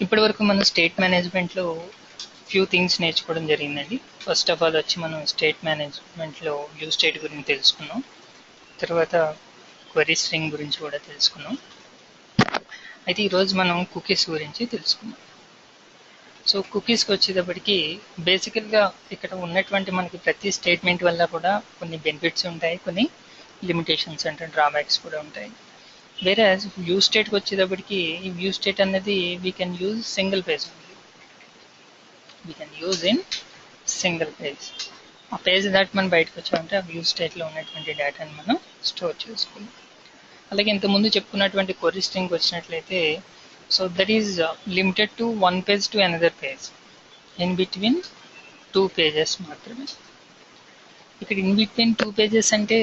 ఇప్పటి వరకు మనం స్టేట్ మేనేజ్మెంట్లో ఫ్యూ థింగ్స్ నేర్చుకోవడం జరిగిందండి. ఫస్ట్ ఆఫ్ ఆల్ వచ్చి మనం స్టేట్ మేనేజ్మెంట్లో వ్యూ స్టేట్ గురించి తెలుసుకున్నాం. తర్వాత క్వరీ స్ట్రింగ్ గురించి కూడా తెలుసుకున్నాం. అయితే ఈరోజు మనం కుకీస్ గురించి తెలుసుకున్నాం. సో కుకీస్కి వచ్చేటప్పటికి బేసికల్గా ఇక్కడ ఉన్నటువంటి మనకి ప్రతి స్టేట్మెంట్ వల్ల కూడా కొన్ని బెనిఫిట్స్ ఉంటాయి, కొన్ని లిమిటేషన్స్ అంటే డ్రాబ్యాక్స్ కూడా ఉంటాయి. వేరే వ్యూ స్టేట్కి వచ్చేటప్పటికి ఈ వ్యూ స్టేట్ అనేది we can use single page only. We can use in single page. ఆ పేజ్ దాటి మనం బయటకు వచ్చామంటే ఆ వ్యూ స్టేట్లో ఉన్నటువంటి డేటాని మనం స్టోర్ చేసుకోవాలి. అలాగే ఇంతకుముందు చెప్పుకున్నటువంటి క్వరీ స్ట్రింగ్ వచ్చినట్లయితే so that is limited to one page to another page, in between two pages మాత్రమే. ఇక్కడ ఇన్ బిట్వీన్ టూ పేజెస్ అంటే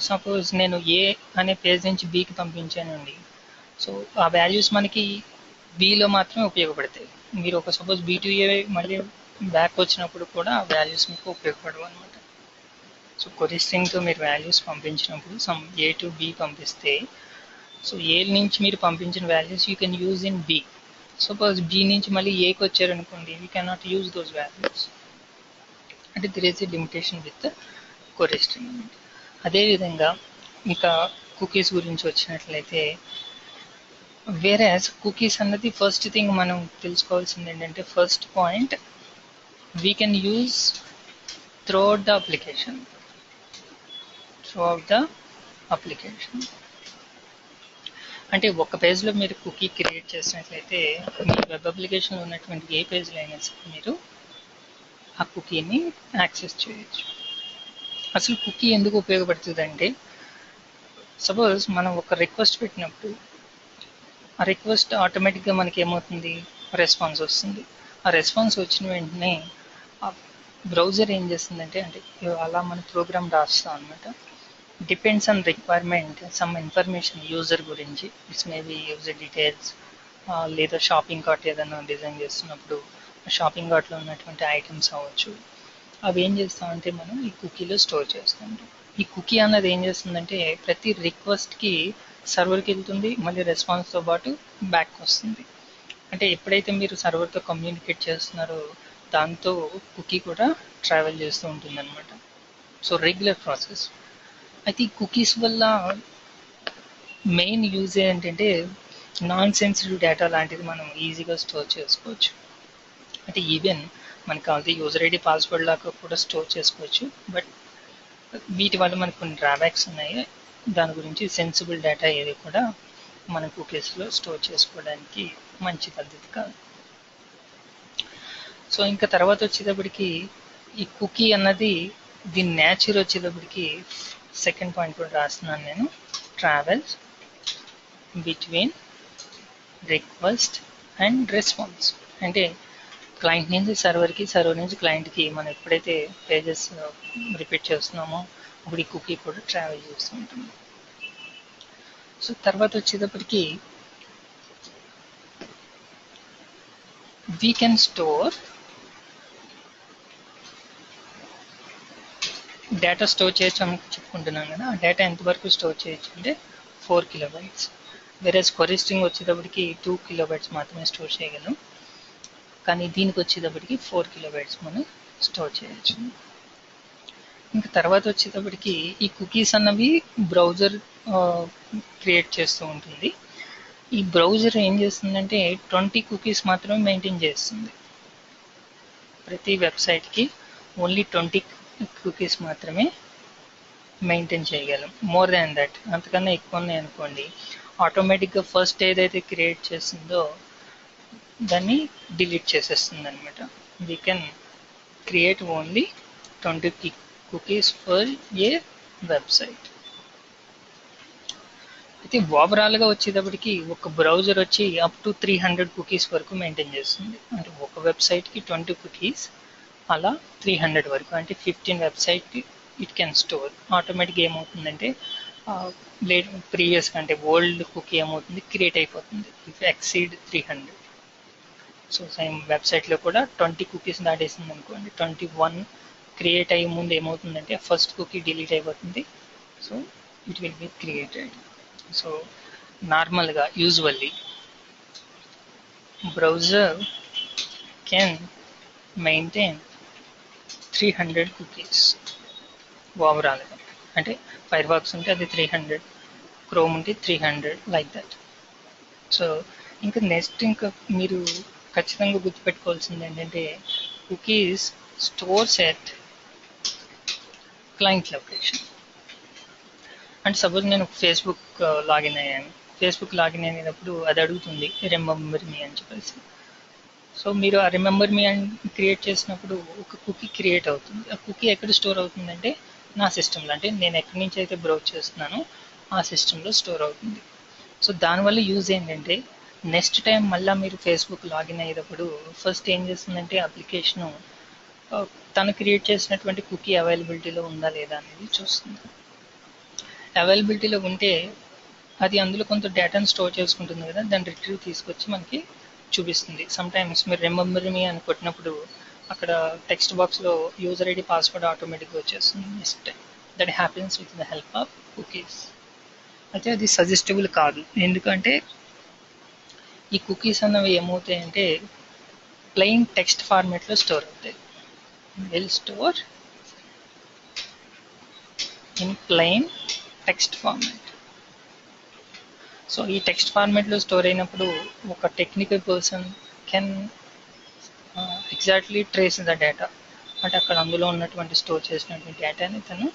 సపోజ్ నేను ఏ అనే పేజ్ నుంచి బికి పంపించానండి. సో ఆ వాల్యూస్ మనకి బిలో మాత్రమే ఉపయోగపడతాయి. మీరు ఒక సపోజ్ బి టు ఏ మళ్ళీ బ్యాక్ వచ్చినప్పుడు కూడా ఆ వాల్యూస్ మీకు ఉపయోగపడవు అనమాట. సో క్వరీ స్ట్రింగ్తో మీరు వాల్యూస్ పంపించినప్పుడు సమ్ ఏ టు బి పంపిస్తే సో ఏ నుంచి మీరు పంపించిన values you can use in B. Suppose B నుంచి మళ్ళీ ఏకి వచ్చారనుకోండి, you cannot use those values. అంటే there is a limitation with query string. అదేవిధంగా ఇంకా కుకీస్ గురించి వచ్చినట్లయితే వేరేస్ కుకీస్ అన్నది ఫస్ట్ థింగ్ మనం తెలుసుకోవాల్సింది ఏంటంటే first point we can use throughout the application. అంటే ఒక పేజ్లో మీరు కుకీ క్రియేట్ చేసినట్లయితే మీ వెబ్ అప్లికేషన్లో ఉన్నటువంటి ఏ పేజ్లో అయినా సరే మీరు ఆ కుకీని యాక్సెస్ చేయొచ్చు. అసలు కుకీ ఎందుకు ఉపయోగపడుతుంది అంటే సపోజ్ మనం ఒక రిక్వెస్ట్ పెట్టినప్పుడు ఆ రిక్వెస్ట్ ఆటోమేటిక్గా మనకి ఏమవుతుంది, రెస్పాన్స్ వస్తుంది. ఆ రెస్పాన్స్ వచ్చిన వెంటనే ఆ బ్రౌజర్ ఏం చేస్తుందంటే అంటే అలా మన ప్రోగ్రామ్ రాస్తాం అనమాట. Depends on requirement some information user గురించి, ఇట్స్ మేబీ యూజర్ డీటెయిల్స్ లేదా షాపింగ్ కార్ట్ ఏదైనా డిజైన్ చేస్తున్నప్పుడు షాపింగ్ కార్ట్లో ఉన్నటువంటి ఐటమ్స్ అవ్వచ్చు. అవి ఏం చేస్తామంటే మనం ఈ కుకీలో స్టోర్ చేస్తుంటాం. ఈ కుకీ అన్నది ఏం చేస్తుందంటే ప్రతి రిక్వెస్ట్కి సర్వర్కి వెళ్తుంది, మళ్ళీ రెస్పాన్స్తో పాటు బ్యాక్ వస్తుంది. అంటే ఎప్పుడైతే మీరు సర్వర్తో కమ్యూనికేట్ చేస్తున్నారో దాంతో కుకీ కూడా ట్రావెల్ చేస్తూ ఉంటుంది అనమాట. So regular process. అయితే ఈ కుకీస్ వల్ల మెయిన్ యూజ్ ఏంటంటే నాన్ సెన్సిటివ్ డేటా లాంటిది మనం ఈజీగా స్టోర్ చేసుకోవచ్చు. అంటే ఈవెన్ మనకు కావాల్సిన యూజర్ ఐడి పాస్వర్డ్ లాగా కూడా స్టోర్ చేసుకోవచ్చు. బట్ వీటి వల్ల మనకు కొన్ని డ్రాబ్యాక్స్ ఉన్నాయి. దాని గురించి సెన్సిబుల్ డేటా ఏది కూడా మన కుకీస్లో స్టోర్ చేసుకోవడానికి మంచి పద్ధతి కాదు. సో ఇంకా తర్వాత వచ్చేటప్పటికి ఈ కుకీ అన్నది దీని నేచర్ వచ్చేటప్పటికి సెకండ్ పాయింట్ కూడా రాస్తున్నాను నేను, travels between request and response. అంటే క్లయింట్ నుంచి సర్వర్కి, సర్వర్ నుంచి క్లయింట్కి మనం ఎప్పుడైతే పేజెస్ రిపీట్ చేస్తున్నామో అప్పుడు ఈ కుకీ కూడా ట్రావెల్ చేస్తూ ఉంటుంది. సో తర్వాత వచ్చేటప్పటికి we can store data store చేయొచ్చు అని చెప్పుకుంటున్నాం కదా. ఆ డేటా ఎంతవరకు స్టోర్ చేయొచ్చు అంటే 4 KB. వేరే క్వరీ స్ట్రింగ్ వచ్చేటప్పటికి 2 KB మాత్రమే స్టోర్ చేయగలం. కానీ దీనికి వచ్చేటప్పటికి 4 KB మనం స్టోర్ చేయొచ్చు. ఇంకా తర్వాత వచ్చేటప్పటికి ఈ కుకీస్ అన్నవి బ్రౌజర్ క్రియేట్ చేస్తూ ఉంటుంది. ఈ బ్రౌజర్ ఏం చేస్తుందంటే 20 కుకీస్ మాత్రమే మెయింటైన్ చేస్తుంది. ప్రతి వెబ్సైట్కి ఓన్లీ 20 కుకీస్ మాత్రమే మెయింటైన్ చేయగలం. మోర్ దాన్ దట్ అంతకన్నా ఎక్కువ ఉన్నాయి అనుకోండి, ఆటోమేటిక్గా ఫస్ట్ ఏదైతే క్రియేట్ చేసిందో దాన్ని డిలీట్ చేసేస్తుంది అనమాట. We can create only 20 cookies for a website. అయితే ఓవరాల్గా వచ్చేటప్పటికి ఒక బ్రౌజర్ వచ్చి అప్ టు 300 కుకీస్ వరకు మెయింటైన్ చేస్తుంది. అంటే ఒక వెబ్సైట్కి 20 కుకీస్, అలా 300 వరకు, అంటే 15 వెబ్సైట్ ఇట్ కెన్ స్టోర్. ఆటోమేటిక్గా ఏమవుతుందంటే ప్రీవియస్ అంటే ఓల్డ్ కుకీ ఏమవుతుంది, క్రియేట్ అయిపోతుంది ఇఫ్ ఎక్సీడ్ 300. సో సేమ్ వెబ్సైట్లో కూడా 20 కుకీస్ దాటేసింది అనుకోండి, 21 క్రియేట్ అయ్యే ముందు ఏమవుతుందంటే ఫస్ట్ కుకీ డిలీట్ అయిపోతుంది. So it will be created. So నార్మల్గా usually browser can maintain 300 cookies overall. అంటే ఫైర్ఫాక్స్ ఉంటే అది 300, క్రోమ్ ఉంటే 300 లైక్ దట్. సో ఇంకా నెక్స్ట్ ఇంకా మీరు ఖచ్చితంగా గుర్తుపెట్టుకోవాల్సింది ఏంటంటే cookies stores at client location. అంటే సపోజ్ నేను ఫేస్బుక్ లాగిన్ అయ్యాను. ఫేస్బుక్ లాగిన్ అయినప్పుడు అది అడుగుతుంది రిమెంబర్ మీ అని చెప్పేసి. సో మీరు ఆ రిమెంబర్ మీ అని క్రియేట్ చేసినప్పుడు ఒక కుకీ క్రియేట్ అవుతుంది. ఆ కుకీ ఎక్కడ స్టోర్ అవుతుందంటే నా సిస్టంలో, అంటే నేను ఎక్కడి నుంచి అయితే బ్రౌజ్ చేస్తున్నానో ఆ సిస్టంలో స్టోర్ అవుతుంది. సో దానివల్ల యూజ్ ఏంటంటే నెక్స్ట్ టైం మళ్ళీ మీరు ఫేస్బుక్ లాగిన్ అయ్యేటప్పుడు ఫస్ట్ ఏం చేస్తుందంటే అప్లికేషను తను క్రియేట్ చేసినటువంటి కుకీ అవైలబిలిటీలో ఉందా లేదా అనేది చూస్తుంది. అవైలబిలిటీలో ఉంటే అది అందులో కొంత డేటాను స్టోర్ చేసుకుంటుంది కదా, దాన్ని రిట్రీవ్ తీసుకొచ్చి మనకి చూపిస్తుంది. సమ్ టైమ్స్ మీరు రిమెంబర్ మీ అని కొట్టినప్పుడు అక్కడ టెక్స్ట్ బాక్స్లో యూజర్ ఐడి పాస్వర్డ్ ఆటోమేటిక్గా వచ్చేస్తుంది next time. That happens with the help of cookies. అయితే అది సజెస్టబుల్ కాదు, ఎందుకంటే ఈ కుకీస్ అన్నవి ఏమవుతాయంటే ప్లెయిన్ టెక్స్ట్ ఫార్మేట్లో స్టోర్ అవుతాయి. Will store in plain text format. So ఈ టెక్స్ట్ ఫార్మాట్లో స్టోర్ అయినప్పుడు ఒక technical person can exactly trace the data. అంటే అక్కడ అందులో ఉన్నటువంటి స్టోర్ చేసినటువంటి డేటాని తను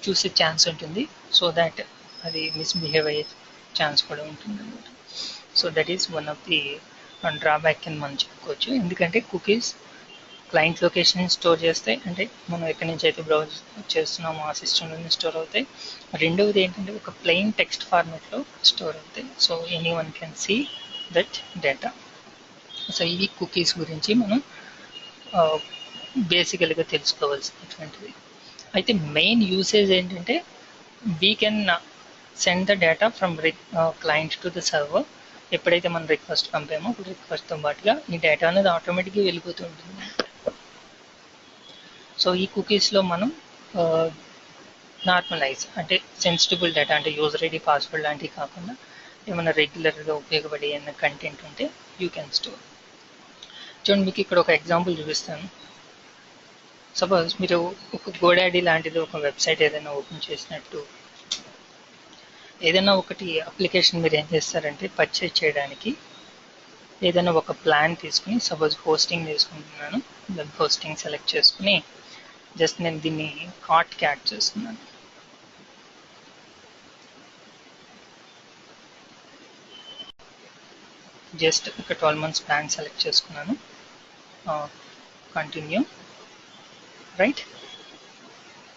చూసే ఛాన్స్ ఉంటుంది. సో దాట్ అది మిస్బిహేవ్ అయ్యే ఛాన్స్ కూడా ఉంటుంది అనమాట. So that is one of the drawback అని మనం చెప్పుకోవచ్చు. ఎందుకంటే కుకీస్ క్లయింట్ లొకేషన్ స్టోర్ చేస్తాయి, అంటే మనం ఎక్కడి నుంచి అయితే బ్రౌజ్ చేస్తున్నామో ఆ సిస్టంలోనే స్టోర్ అవుతాయి. రెండవది ఏంటంటే ఒక ప్లెయిన్ టెక్స్ట్ ఫార్మాట్లో స్టోర్ అవుతాయి. So anyone can see that data. So ఇవి కుకీస్ గురించి మనం బేసికల్గా తెలుసుకోవాల్సినటువంటిది. అయితే మెయిన్ యూసేజ్ ఏంటంటే we can send the data from client to the server. ఎప్పుడైతే మనం రిక్వెస్ట్ పంపామో అప్పుడు రిక్వెస్ట్తో పాటుగా ఈ డేటా అనేది ఆటోమేటిక్గా వెళ్ళిపోతూ ఉంటుంది. సో ఈ కుకీస్లో మనం నార్మలైజ్ అంటే సెన్సిటబుల్ డేటా, అంటే యూజర్ ఐడి పాస్వర్డ్ లాంటివి కాకుండా ఏమైనా రెగ్యులర్గా ఉపయోగపడే ఏమైనా కంటెంట్ ఉంటే యూ కెన్ స్టోర్. చూడండి, మీకు ఇక్కడ ఒక ఎగ్జాంపుల్ చూపిస్తాను. సపోజ్ మీరు ఒక గోడాడీ లాంటిది ఒక వెబ్సైట్ ఏదైనా ఓపెన్ చేసినట్టు ఏదైనా ఒకటి అప్లికేషన్ మీరు ఏం చేస్తారంటే పర్చేజ్ చేయడానికి ఏదైనా ఒక ప్లాన్ తీసుకుని, సపోజ్ హోస్టింగ్ తీసుకుంటున్నాను, వెబ్ హోస్టింగ్ సెలెక్ట్ చేసుకుని జస్ట్ నేను దీన్ని కార్ట్కి యాడ్ చేస్తున్నాను. జస్ట్ ఒక 12 months ప్లాన్ సెలెక్ట్ చేసుకున్నాను, continue, right.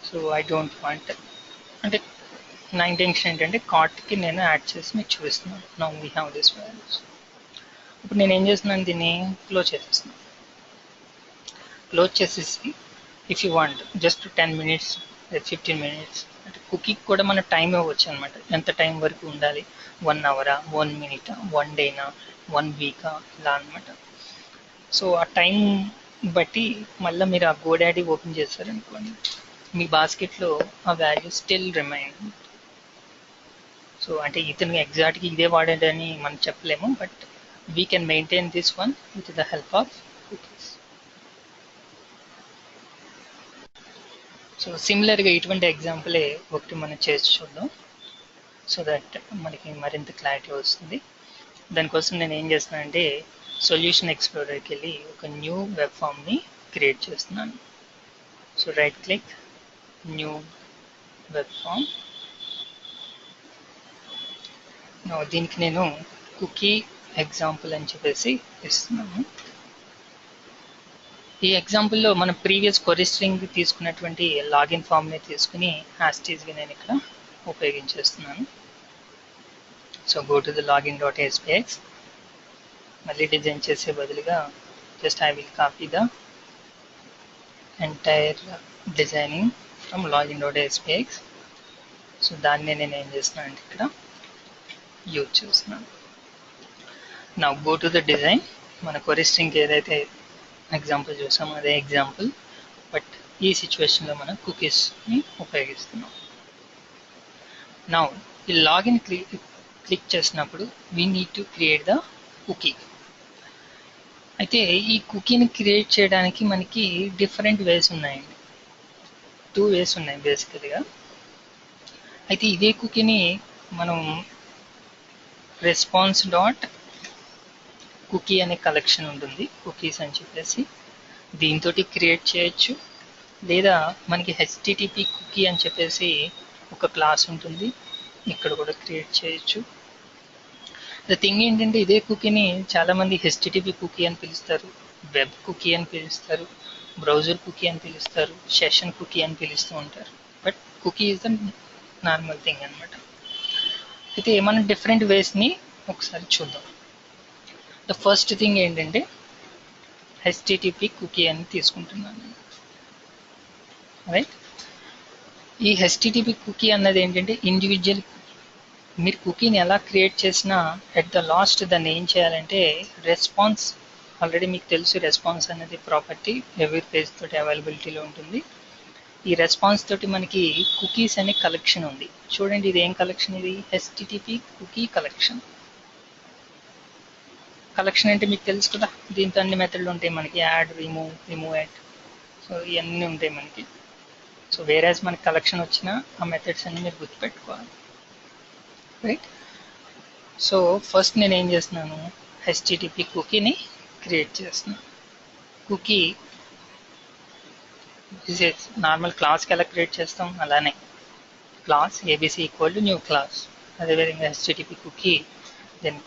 So I don't want, అంటే నా ఇంటెన్షన్ ఏంటంటే కార్ట్కి నేను యాడ్ చేసి మీకు చూపిస్తున్నాను. Now we have this values. ఇప్పుడు నేను ఏం చేస్తున్నాను, దీన్ని క్లోజ్ చేసేస్తున్నాను. క్లోజ్ చేసేసి if you want just 10 minutes 15 minutes అంటే కుకీకి కూడా మన టైం ఇవ్వచ్చు అనమాట. ఎంత టైం వరకు ఉండాలి, 1 hour, 1 minute, 1 day, 1 week, ఇలా అనమాట. సో ఆ టైం బట్టి మళ్ళీ మీరు ఆ గోడాడీ ఓపెన్ చేస్తారనుకోండి, మీ బాస్కెట్లో ఆ వాల్యూ స్టిల్ రిమైన్. సో అంటే ఇతను ఎగ్జాక్ట్గా ఇదే వాడాడని మనం చెప్పలేము, but we can maintain this one with the help of cookies. So సిమిలర్గా ఇటువంటి ఎగ్జాంపులే ఒకటి మనం చేసి చూద్దాం, సో దట్ మనకి మరింత క్లారిటీ వస్తుంది. దానికోసం నేను ఏం చేస్తున్నానంటే సొల్యూషన్ ఎక్స్ప్లోరర్కి వెళ్ళి ఒక న్యూ వెబ్ ఫామ్ని క్రియేట్ చేస్తున్నాను. So right click, new web form. దీనికి నేను కుకీ ఎగ్జాంపుల్ అని చెప్పేసి ఇస్తున్నాను. ఈ ఎగ్జాంపుల్లో మన ప్రీవియస్ క్వరీ స్ట్రింగ్ తీసుకున్నటువంటి లాగిన్ ఫామ్ని తీసుకుని హ్యాస్టీస్గా నేను ఇక్కడ ఉపయోగించేస్తున్నాను. So go to the login.aspx. మళ్ళీ డిజైన్ చేసే బదులుగా just I will copy the entire designing from login.aspx. So దాన్ని నేను ఏం చేస్తున్నాను అంటే ఇక్కడ యూజ్ చేస్తున్నాను. నా గో టు ద డిజైన్. మన క్వరీ స్ట్రింగ్ ఏదైతే ఎగ్జాంపుల్ చూసామో అదే ఎగ్జాంపుల్, బట్ ఈ సిచ్యువేషన్లో మనం కుకీస్ని ఉపయోగిస్తున్నాం. నా ఈ లాగిన్ క్లిక్ చేసినప్పుడు we need to create the cookie. అయితే ఈ కుకీని క్రియేట్ చేయడానికి మనకి డిఫరెంట్ వేస్ ఉన్నాయండి. 2 వేస్ ఉన్నాయి బేసికల్గా. అయితే ఇదే కుకీని మనం రెస్పాన్స్ డాట్ కుకీ అనే కలెక్షన్ ఉంటుంది, కుకీస్ అని చెప్పేసి, దీంతో క్రియేట్ చేయొచ్చు. లేదా మనకి హెచ్టిటిపి కుకీ అని చెప్పేసి ఒక క్లాస్ ఉంటుంది, ఇక్కడ కూడా క్రియేట్ చేయొచ్చు. ద థింగ్ ఏంటంటే ఇదే కుకీని చాలామంది హెచ్టిటిపి కుకీ అని పిలుస్తారు, వెబ్ కుకీ అని పిలుస్తారు, బ్రౌజర్ కుకీ అని పిలుస్తారు, సెషన్ కుకీ అని పిలుస్తూ ఉంటారు. But cookie is the normal thing అనమాట. అయితే మనం డిఫరెంట్ వేస్ని ఒకసారి చూద్దాం. ద ఫస్ట్ థింగ్ ఏంటంటే హెచ్టిటిపి కుకీ అని తీసుకుంటున్నాను. రైట్, ఈ హెచ్టిటిపి కుకీ అన్నది ఏంటంటే ఇండివిజువల్. మీరు కుకీని ఎలా క్రియేట్ చేసినా ఎట్ ద లాస్ట్ దాన్ని ఏం చేయాలంటే రెస్పాన్స్, ఆల్రెడీ మీకు తెలుసు రెస్పాన్స్ అనేది ప్రాపర్టీ ఎవరీ పేజ్ తోటి అవైలబిలిటీలో ఉంటుంది. ఈ రెస్పాన్స్ తోటి మనకి కుకీస్ అనే కలెక్షన్ ఉంది. చూడండి ఇది ఏం కలెక్షన్, ఇది హెచ్టిటిపి కుకీ కలెక్షన్. కలెక్షన్ అంటే మీకు తెలుసు కదా, దీంతో అన్ని మెథడ్లు ఉంటాయి మనకి, యాడ్, రిమూవ్ యాడ్, సో ఇవన్నీ ఉంటాయి మనకి. సో వేరేస్ మనకి కలెక్షన్ వచ్చినా ఆ మెథడ్స్ అన్ని మీరు గుర్తుపెట్టుకోవాలి. రైట్, సో ఫస్ట్ నేను ఏం చేస్తున్నాను, హెచ్టిటిపి కుకీని క్రియేట్ చేస్తున్నాను. కుకీ నార్మల్ క్లాస్కి ఎలా క్రియేట్ చేస్తాం అలానే class ABC equal to new class, అదేవిధంగా HTTP cookie then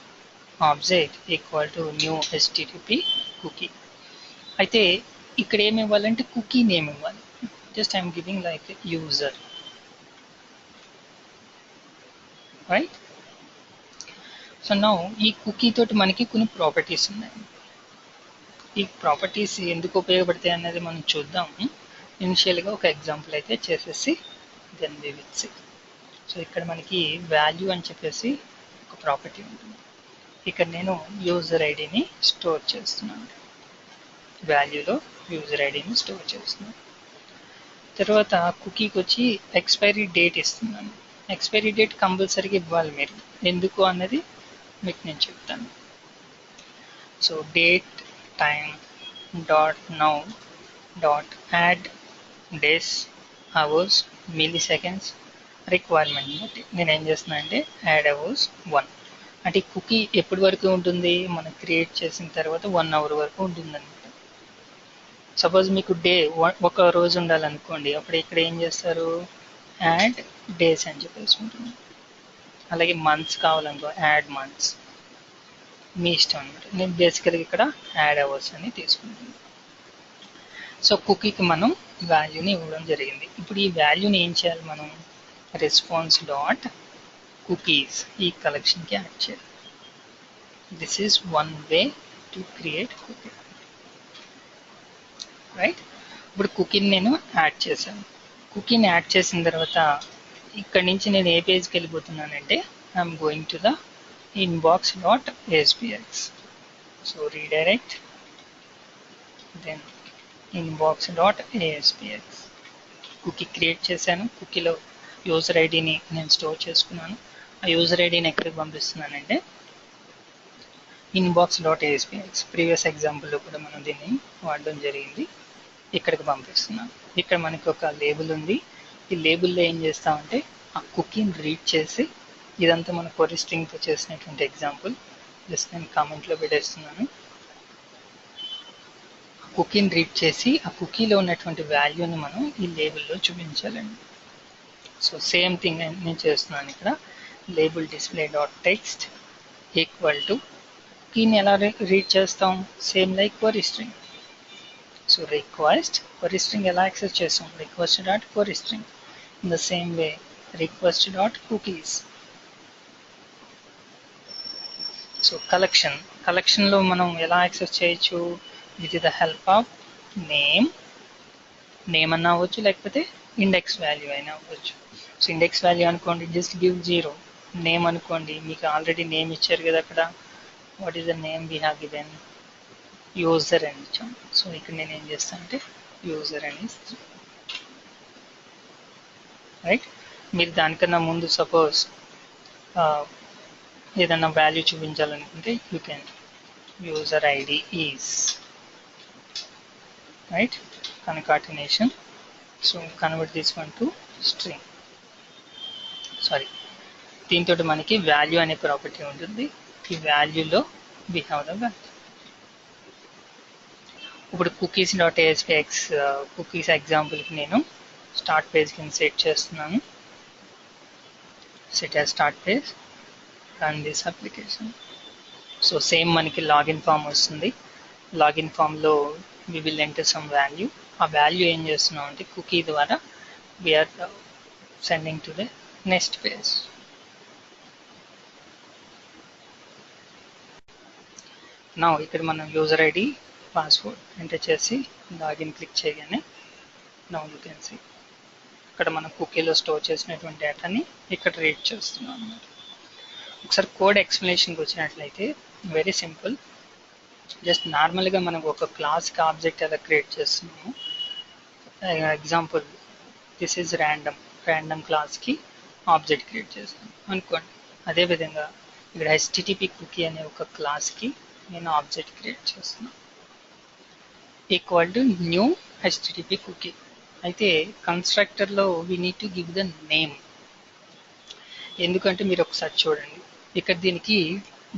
object equal to new HTTP cookie. అయితే ఇక్కడ ఏమి ఇవ్వాలంటే కుకీ నేమ్ ఇవ్వాలి. Just I'm giving like user. Right, so now ఈ కుకీ తోటి మనకి కొన్ని ప్రాపర్టీస్ ఉన్నాయి. ఈ ప్రాపర్టీస్ ఎందుకు ఉపయోగపడతాయి అన్నది మనం చూద్దాం. ఇనిషియల్గా ఒక ఎగ్జాంపుల్ అయితే చేసేసి then we will see. So ఇక్కడ మనకి వాల్యూ అని చెప్పేసి ఒక ప్రాపర్టీ ఉంటుంది. ఇక్కడ నేను యూజర్ ఐడిని స్టోర్ చేస్తున్నాను, వాల్యూలో యూజర్ ఐడిని స్టోర్ చేస్తున్నాను. తర్వాత కుకీకి వచ్చి ఎక్స్పైరీ డేట్ ఇస్తున్నాను. ఎక్స్పైరీ డేట్ కంపల్సరీగా ఇవ్వాలి మీరు, ఎందుకు అన్నది మీకు నేను చెప్తాను. So date time dot now dot add days hours milli seconds requirement బట్టి నేను ఏం చేస్తున్నా అంటే యాడ్ అవర్స్ 1. అంటే కుకీ ఎప్పటి వరకు ఉంటుంది, మనం క్రియేట్ చేసిన తర్వాత 1 అవర్ వరకు ఉంటుంది అనమాట. సపోజ్ మీకు డే ఒక రోజు ఉండాలనుకోండి, అప్పుడు ఇక్కడ ఏం చేస్తారు, యాడ్ డేస్ అని చెప్పేసి ఉంటుంది. అలాగే మంత్స్ కావాలనుకో యాడ్ మంత్స్, మీ ఇష్టం అనమాట. నేను బేసికల్గా ఇక్కడ యాడ్ అవర్స్ అని తీసుకుంటాను. సో కుకీకి మనం వాల్యూని ఇవ్వడం జరిగింది. ఇప్పుడు ఈ వాల్యూని ఏం చేయాలి, మనం రెస్పాన్స్ డాట్ కుకీస్ ఈ కలెక్షన్కి యాడ్ చేయాలి. This is one way to create cookie. Right, ఇప్పుడు కుకీని నేను యాడ్ చేశాను. కుకీని యాడ్ చేసిన తర్వాత ఇక్కడ నుంచి నేను ఏ పేజ్కి వెళ్ళిపోతున్నానంటే I'm going to the inbox dot ASPX. So redirect then inbox dot ASPX. Cookie create చేశాను, కుకీలో యూజర్ ఐడిని నేను స్టోర్ చేసుకున్నాను. ఆ యూజర్ ఐడిని ఎక్కడికి పంపిస్తున్నానంటే ఇన్బాక్స్ డాట్ ఏఎస్పిఎక్స్. ప్రీవియస్ ఎగ్జాంపుల్లో కూడా మనం దీన్ని వాడడం జరిగింది, ఇక్కడికి పంపిస్తున్నాను. ఇక్కడ మనకి ఒక లేబుల్ ఉంది. ఈ లేబుల్లో ఏం చేస్తామంటే ఆ కుకీని రీడ్ చేసి, ఇదంతా మన క్వరీ స్ట్రింగ్తో చేసినటువంటి ఎగ్జాంపుల్, జస్ట్ నేను కామెంట్లో పెట్టేస్తున్నాను. కుకీని రీడ్ చేసి ఆ కుకీలో ఉన్నటువంటి వాల్యూని మనం ఈ లేబుల్లో చూపించాలండి. సో సేమ్ థింగ్ నేను చేస్తున్నాను ఇక్కడ. Label display dot text equal to కుకీని ఎలా రీడ్ చేస్తాం, same like query string. So request query string ఎలా యాక్సెస్ చేస్తాం, request dot query string. In the same way request dot cookies. So కలెక్షన్లో మనం ఎలా యాక్సెస్ చేయొచ్చు, with the help of name అన్నా అవ్వచ్చు, లేకపోతే ఇండెక్స్ వాల్యూ అయినా అవ్వచ్చు. సో ఇండెక్స్ వాల్యూ అనుకోండి జస్ట్ గివ్ 0. నేమ్ అనుకోండి, మీకు ఆల్రెడీ నేమ్ ఇచ్చారు కదా అక్కడ, what is the name we have given, user అని ఇచ్చాం. సో ఇక్కడ నేను ఏం చేస్తాను అంటే యూజర్ అని ఇస్తాను. రైట్, మీరు దానికన్నా ముందు సపోజ్ ఏదన్నా వాల్యూ చూపించాలనుకుంటే you can user id is, right, concatenation. So convert this one to string. Sorry, దీంతో మనకి వాల్యూ అనే ప్రాపర్టీ ఉంటుంది. ఈ వాల్యూలో వి హ్యావ్ ద వాల్యూ. ఇప్పుడు కుకీస్ డాట్ ఏఎస్పిఎక్స్ కుకీస్ ఎగ్జాంపుల్కి నేను స్టార్ట్ పేజ్ కింద సెట్ చేస్తున్నాను. Set as start page, run this application. So same మనకి లాగిన్ ఫామ్ వస్తుంది. లాగిన్ ఫామ్లో we will enter some value. ఆ వాల్యూ ఏం చేస్తున్నాం అంటే కుకీ ద్వారా we're sending to the next page. నా ఇక్కడ మనం యూజర్ ఐడి పాస్వర్డ్ ఎంటర్ చేసి లాగిన్ క్లిక్ చేయగానే నౌ యూ కెన్ సీ ఇక్కడ మనం కుకీలో స్టోర్ చేసినటువంటి డేటాని ఇక్కడ రీడ్ చేస్తున్నాం అన్నమాట. ఒకసారి కోడ్ ఎక్స్ప్లెనేషన్కి వచ్చినట్లయితే వెరీ సింపుల్. జస్ట్ నార్మల్గా మనం ఒక క్లాస్కి ఆబ్జెక్ట్ ఎలా క్రియేట్ చేస్తున్నాము. ఎగ్జాంపుల్ దిస్ ఈజ్ ర్యాండమ్ క్లాస్కి ఆబ్జెక్ట్ క్రియేట్ చేస్తాను అనుకోండి. అదేవిధంగా ఇక్కడ HTTP కుకీ అనే ఒక క్లాస్కి నేను ఆబ్జెక్ట్ క్రియేట్ చేస్తున్నాను equal to new HTTP cookie. అయితే కన్స్ట్రక్టర్లో we need to give the name. ఎందుకంటే మీరు ఒకసారి చూడండి, ఇక్కడ దీనికి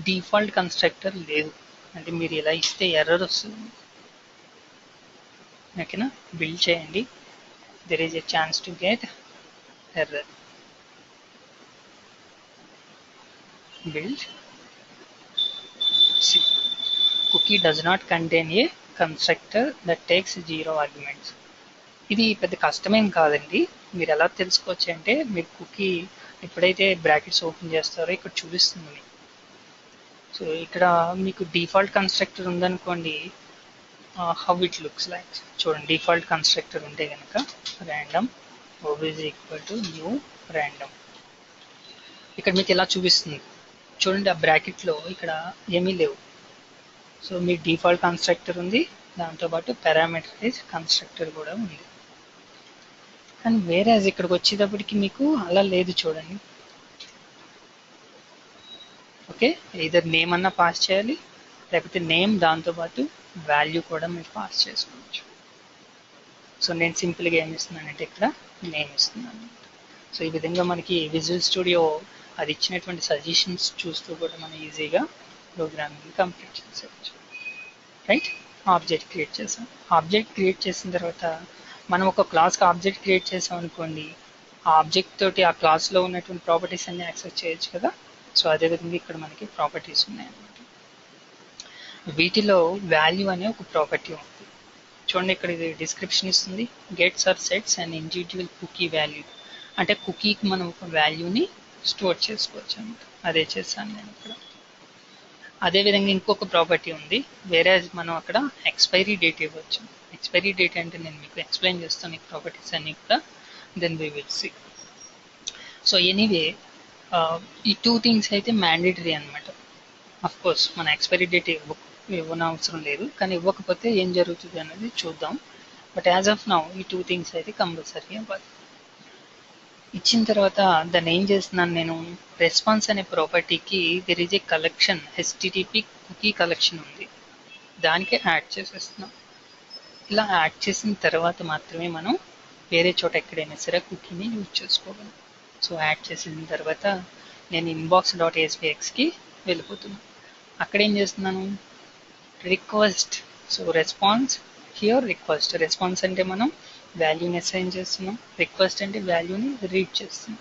డిఫాల్ట్ కన్స్ట్రక్టర్ లేదు. అంటే మీరు ఇలా ఇస్తే ఎర్రర్ వస్తుంది. ఓకేనా, బిల్డ్ చేయండి, there is a chance to get error. Build cookie does not contain a constructor that takes 0 arguments. ఇది పెద్ద కష్టమేం కాదండి. మీరు ఎలా తెలుసుకోవచ్చు అంటే మీరు కుకీ ఎప్పుడైతే బ్రాకెట్స్ ఓపెన్ చేస్తారో ఇక్కడ చూపిస్తుంది. సో ఇక్కడ మీకు డిఫాల్ట్ కన్స్ట్రక్టర్ ఉందనుకోండి, హౌ ఇట్ లుక్స్ లైక్ చూడండి. డిఫాల్ట్ కన్స్ట్రక్టర్ ఉంటే కనుక random obj equal to new random, ఇక్కడ మీకు ఇలా చూపిస్తుంది. చూడండి, ఆ బ్రాకెట్లో ఇక్కడ ఏమీ లేవు. సో మీ డిఫాల్ట్ కన్స్ట్రక్టర్ ఉంది, దాంతోపాటు పారామీటరైజ్ కన్స్ట్రక్టర్ కూడా ఉంది. కానీ వేరే ఇక్కడికి వచ్చేటప్పటికి మీకు అలా లేదు. చూడండి, ఓకే, ఇదర్ నేమ్ అన్నా పాస్ చేయాలి, లేకపోతే నేమ్ దాంతోపాటు వాల్యూ కూడా మీరు పాస్ చేసుకోవచ్చు. సో నేను సింపుల్గా ఏమి ఇస్తున్నానంటే ఇక్కడ నేమ్ ఇస్తున్నాను. సో ఈ విధంగా మనకి విజువల్ స్టూడియో అది ఇచ్చినటువంటి సజెషన్స్ చూస్తూ కూడా మనం ఈజీగా ప్రోగ్రామింగ్ కంప్లీట్ చేసేవచ్చు. రైట్, ఆబ్జెక్ట్ క్రియేట్ చేసాం. ఆబ్జెక్ట్ క్రియేట్ చేసిన తర్వాత మనం ఒక క్లాస్కి ఆబ్జెక్ట్ క్రియేట్ చేసాం అనుకోండి, ఆ ఆబ్జెక్ట్ తోటి ఆ క్లాస్లో ఉన్నటువంటి ప్రాపర్టీస్ అన్ని యాక్సెస్ చేయొచ్చు కదా. సో అదేవిధంగా ఇక్కడ మనకి ప్రాపర్టీస్ ఉన్నాయన్నమాట. వీటిలో వాల్యూ అనే ఒక ప్రాపర్టీ ఉంది. చూడండి, ఇక్కడ ఇది డిస్క్రిప్షన్ ఇస్తుంది. Gets or sets and individual cookie value, అంటే కుకీకి మనం ఒక వాల్యూని స్టోర్ చేసుకోవచ్చు అన్నమాట. అదే చేశాను నేను ఇక్కడ. అదేవిధంగా ఇంకొక ప్రాపర్టీ ఉంది, వేరే మనం అక్కడ ఎక్స్పైరీ డేట్ ఇవ్వచ్చు. ఎక్స్పైరీ డేట్ అంటే నేను మీకు ఎక్స్ప్లెయిన్ చేస్తాను ఈ ప్రాపర్టీస్ అన్ని కూడా, then we will see. So anyway ఈ 2 థింగ్స్ అయితే మ్యాండేటరీ అనమాట. అఫ్ కోర్స్ మన ఎక్స్పైరీ డేట్ ఇవ్వనవసరం లేదు, కానీ ఇవ్వకపోతే ఏం జరుగుతుంది అనేది చూద్దాం. బట్ యాజ్ ఆఫ్ నౌ ఈ 2 థింగ్స్ అయితే కంపల్సరీ అవ్వాలి. ఇచ్చిన తర్వాత దాన్ని ఏం చేస్తున్నాను నేను, రెస్పాన్స్ అనే ప్రాపర్టీకి there is a collection, HTTP cookie collection ఉంది, దానికి యాడ్ చేసేస్తున్నాం. ఇలా యాడ్ చేసిన తర్వాత మాత్రమే మనం వేరే చోట ఎక్కడైనా సరే కుకీని యూజ్ చేసుకోగలం. సో యాడ్ చేసిన తర్వాత నేను inbox.aspxకి వెళ్ళిపోతున్నాను. అక్కడ ఏం చేస్తున్నాను, request. So response here request. Response అంటే మనం వాల్యూని అసైన్ చేస్తున్నాం, రిక్వెస్ట్ అంటే వాల్యూని రీడ్ చేస్తున్నాం.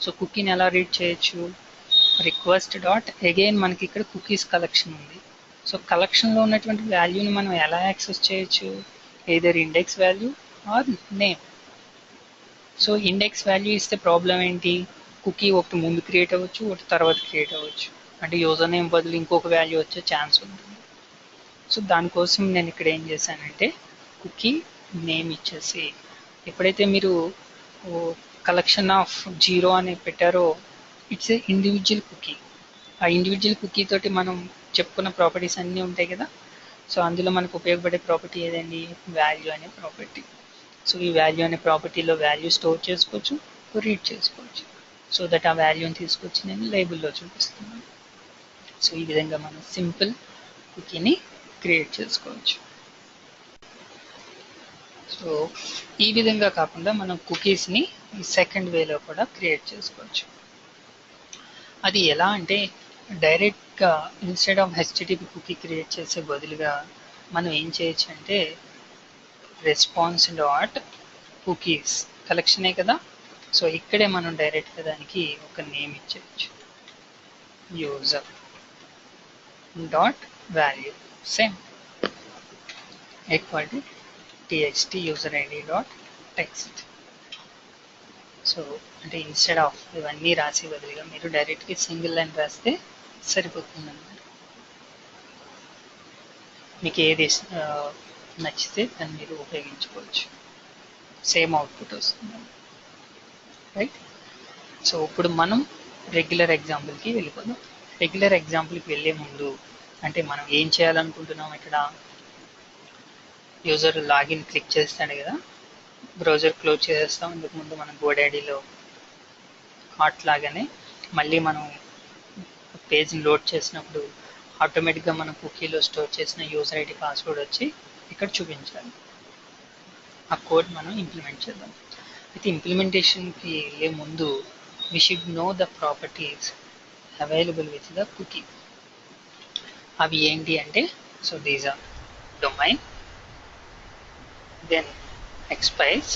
సో కుకీని ఎలా రీడ్ చేయొచ్చు, రిక్వెస్ట్ డాట్ అగైన్ మనకి ఇక్కడ కుకీస్ కలెక్షన్ ఉంది. సో కలెక్షన్లో ఉన్నటువంటి వాల్యూని మనం ఎలా యాక్సెస్ చేయొచ్చు, either index value or name. So index value ఇస్తే ప్రాబ్లం ఏంటి, కుకీ ఒకటి ముందు క్రియేట్ అవ్వచ్చు, ఒకటి తర్వాత క్రియేట్ అవ్వచ్చు. అంటే యూజర్ నేమ్ బదులు ఇంకొక వాల్యూ వచ్చే ఛాన్స్ ఉంటుంది. సో దానికోసం నేను ఇక్కడ ఏం చేశానంటే కుకీ నేమ్ ఇచ్చేసి, ఎప్పుడైతే మీరు కలెక్షన్ ఆఫ్ 0 అని పెట్టారో ఇట్స్ ఏ ఇండివిజువల్ కుకీ. ఆ ఇండివిజువల్ కుకీ తోటి మనం చెప్పుకున్న ప్రాపర్టీస్ అన్నీ ఉంటాయి కదా. సో అందులో మనకు ఉపయోగపడే ప్రాపర్టీ ఏదండి, వాల్యూ అనే ప్రాపర్టీ. సో ఈ వాల్యూ అనే ప్రాపర్టీలో వాల్యూ స్టోర్ చేసుకోవచ్చు, రీడ్ చేసుకోవచ్చు. సో దట్ ఆ వాల్యూని తీసుకొచ్చి నేను లేబుల్లో చూపిస్తున్నాను. సో ఈ విధంగా మనం సింపుల్ కుకీని క్రియేట్ చేసుకోవచ్చు. సో ఈ విధంగా కాకుండా మనం కుకీస్ని ఈ సెకండ్ వేలో కూడా క్రియేట్ చేసుకోవచ్చు. అది ఎలా అంటే డైరెక్ట్గా instead of HTTP cookie create చేసే బదులుగా మనం ఏం చేయొచ్చు అంటే రెస్పాన్స్ డాట్ కుకీస్ కలెక్షనే కదా, సో ఇక్కడే మనం డైరెక్ట్గా దానికి ఒక నేమ్ ఇచ్చేయచ్చు, user dot value same equal to txt user id dot text. So అంటే ఇన్స్టెడ్ ఆఫ్ ఇవన్నీ రాసే బదులుగా మీరు డైరెక్ట్గా సింగిల్ లైన్ రాస్తే సరిపోతుంది అన్నమాట. మీకు ఏది నచ్చితే దాన్ని మీరు ఉపయోగించుకోవచ్చు, సేమ్ అవుట్పుట్ వస్తుంది, రైట్. సో ఇప్పుడు మనం రెగ్యులర్ ఎగ్జాంపుల్కి వెళ్ళిపోదాం. రెగ్యులర్ ఎగ్జాంపుల్కి వెళ్ళే ముందు అంటే మనం ఏం చేయాలనుకుంటున్నాం, ఇక్కడ యూజర్ లాగిన్ క్లిక్ చేస్తాడు కదా, బ్రౌజర్ క్లోజ్ చేసేస్తాం. ఇంతకుముందు మనం గోడాడీలో కార్ట్ లాగానే మళ్ళీ మనం పేజ్ని లోడ్ చేసినప్పుడు ఆటోమేటిక్గా మనం కుకీలో స్టోర్ చేసిన యూజర్ ఐడి పాస్వర్డ్ వచ్చి ఇక్కడ చూపించాలి. ఆ కోడ్ మనం ఇంప్లిమెంట్ చేద్దాం. అయితే ఇంప్లిమెంటేషన్కి వెళ్ళే ముందు we should know the properties available with the cookie. అవి ఏంటి అంటే, so these are domain, then expires,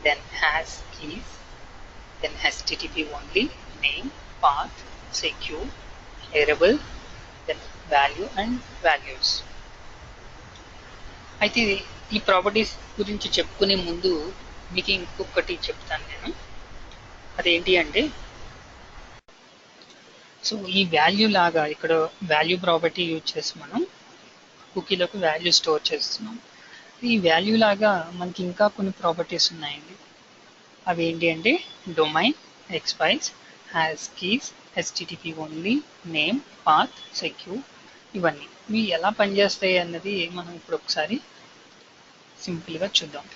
then has keys, then http only, name, path, secure, variable, then value and values. అయితే ఈ ప్రాపర్టీస్ గురించి చెప్పుకునే ముందు మీకు ఇంకొకటి చెప్తాను నేను. అదేంటి అంటే, సో ఈ వాల్యూ లాగా ఇక్కడ వాల్యూ ప్రాపర్టీ యూజ్ చేసి మనం కుకీలోకి వాల్యూ స్టోర్ చేస్తున్నాం. ఈ వాల్యూ లాగా మనకి ఇంకా కొన్ని ప్రాపర్టీస్ ఉన్నాయండి. అవి ఏంటి అంటే domain, expires, has keys, http only, name, path, secure, ఇవన్నీ ఇవి ఎలా పనిచేస్తాయి అన్నది మనం ఇప్పుడు ఒకసారి సింపుల్గా చూద్దాం,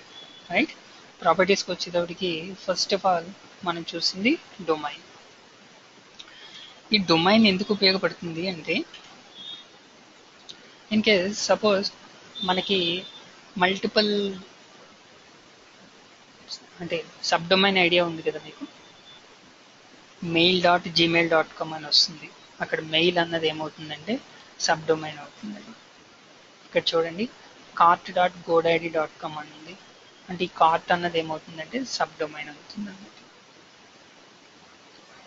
రైట్. ప్రాపర్టీస్కి వచ్చేటప్పటికి ఫస్ట్ ఆఫ్ ఆల్ మనం చూసింది డొమైన్. ఈ డొమైన్ ఎందుకు ఉపయోగపడుతుంది అంటే, ఇన్ కేస్ సపోజ్ మనకి మల్టిపుల్ అంటే సబ్ డొమైన్ ఐడియా ఉంది కదా మీకు, mail.gmail.com అని వస్తుంది. అక్కడ మెయిల్ అన్నది ఏమవుతుందంటే సబ్ డొమైన్ అవుతుందండి. ఇక్కడ చూడండి cart.godaddy.com అని ఉంది, అంటే ఈ కార్ట్ అన్నది ఏమవుతుందంటే సబ్ డొమైన్ అవుతుంది అన్నమాట.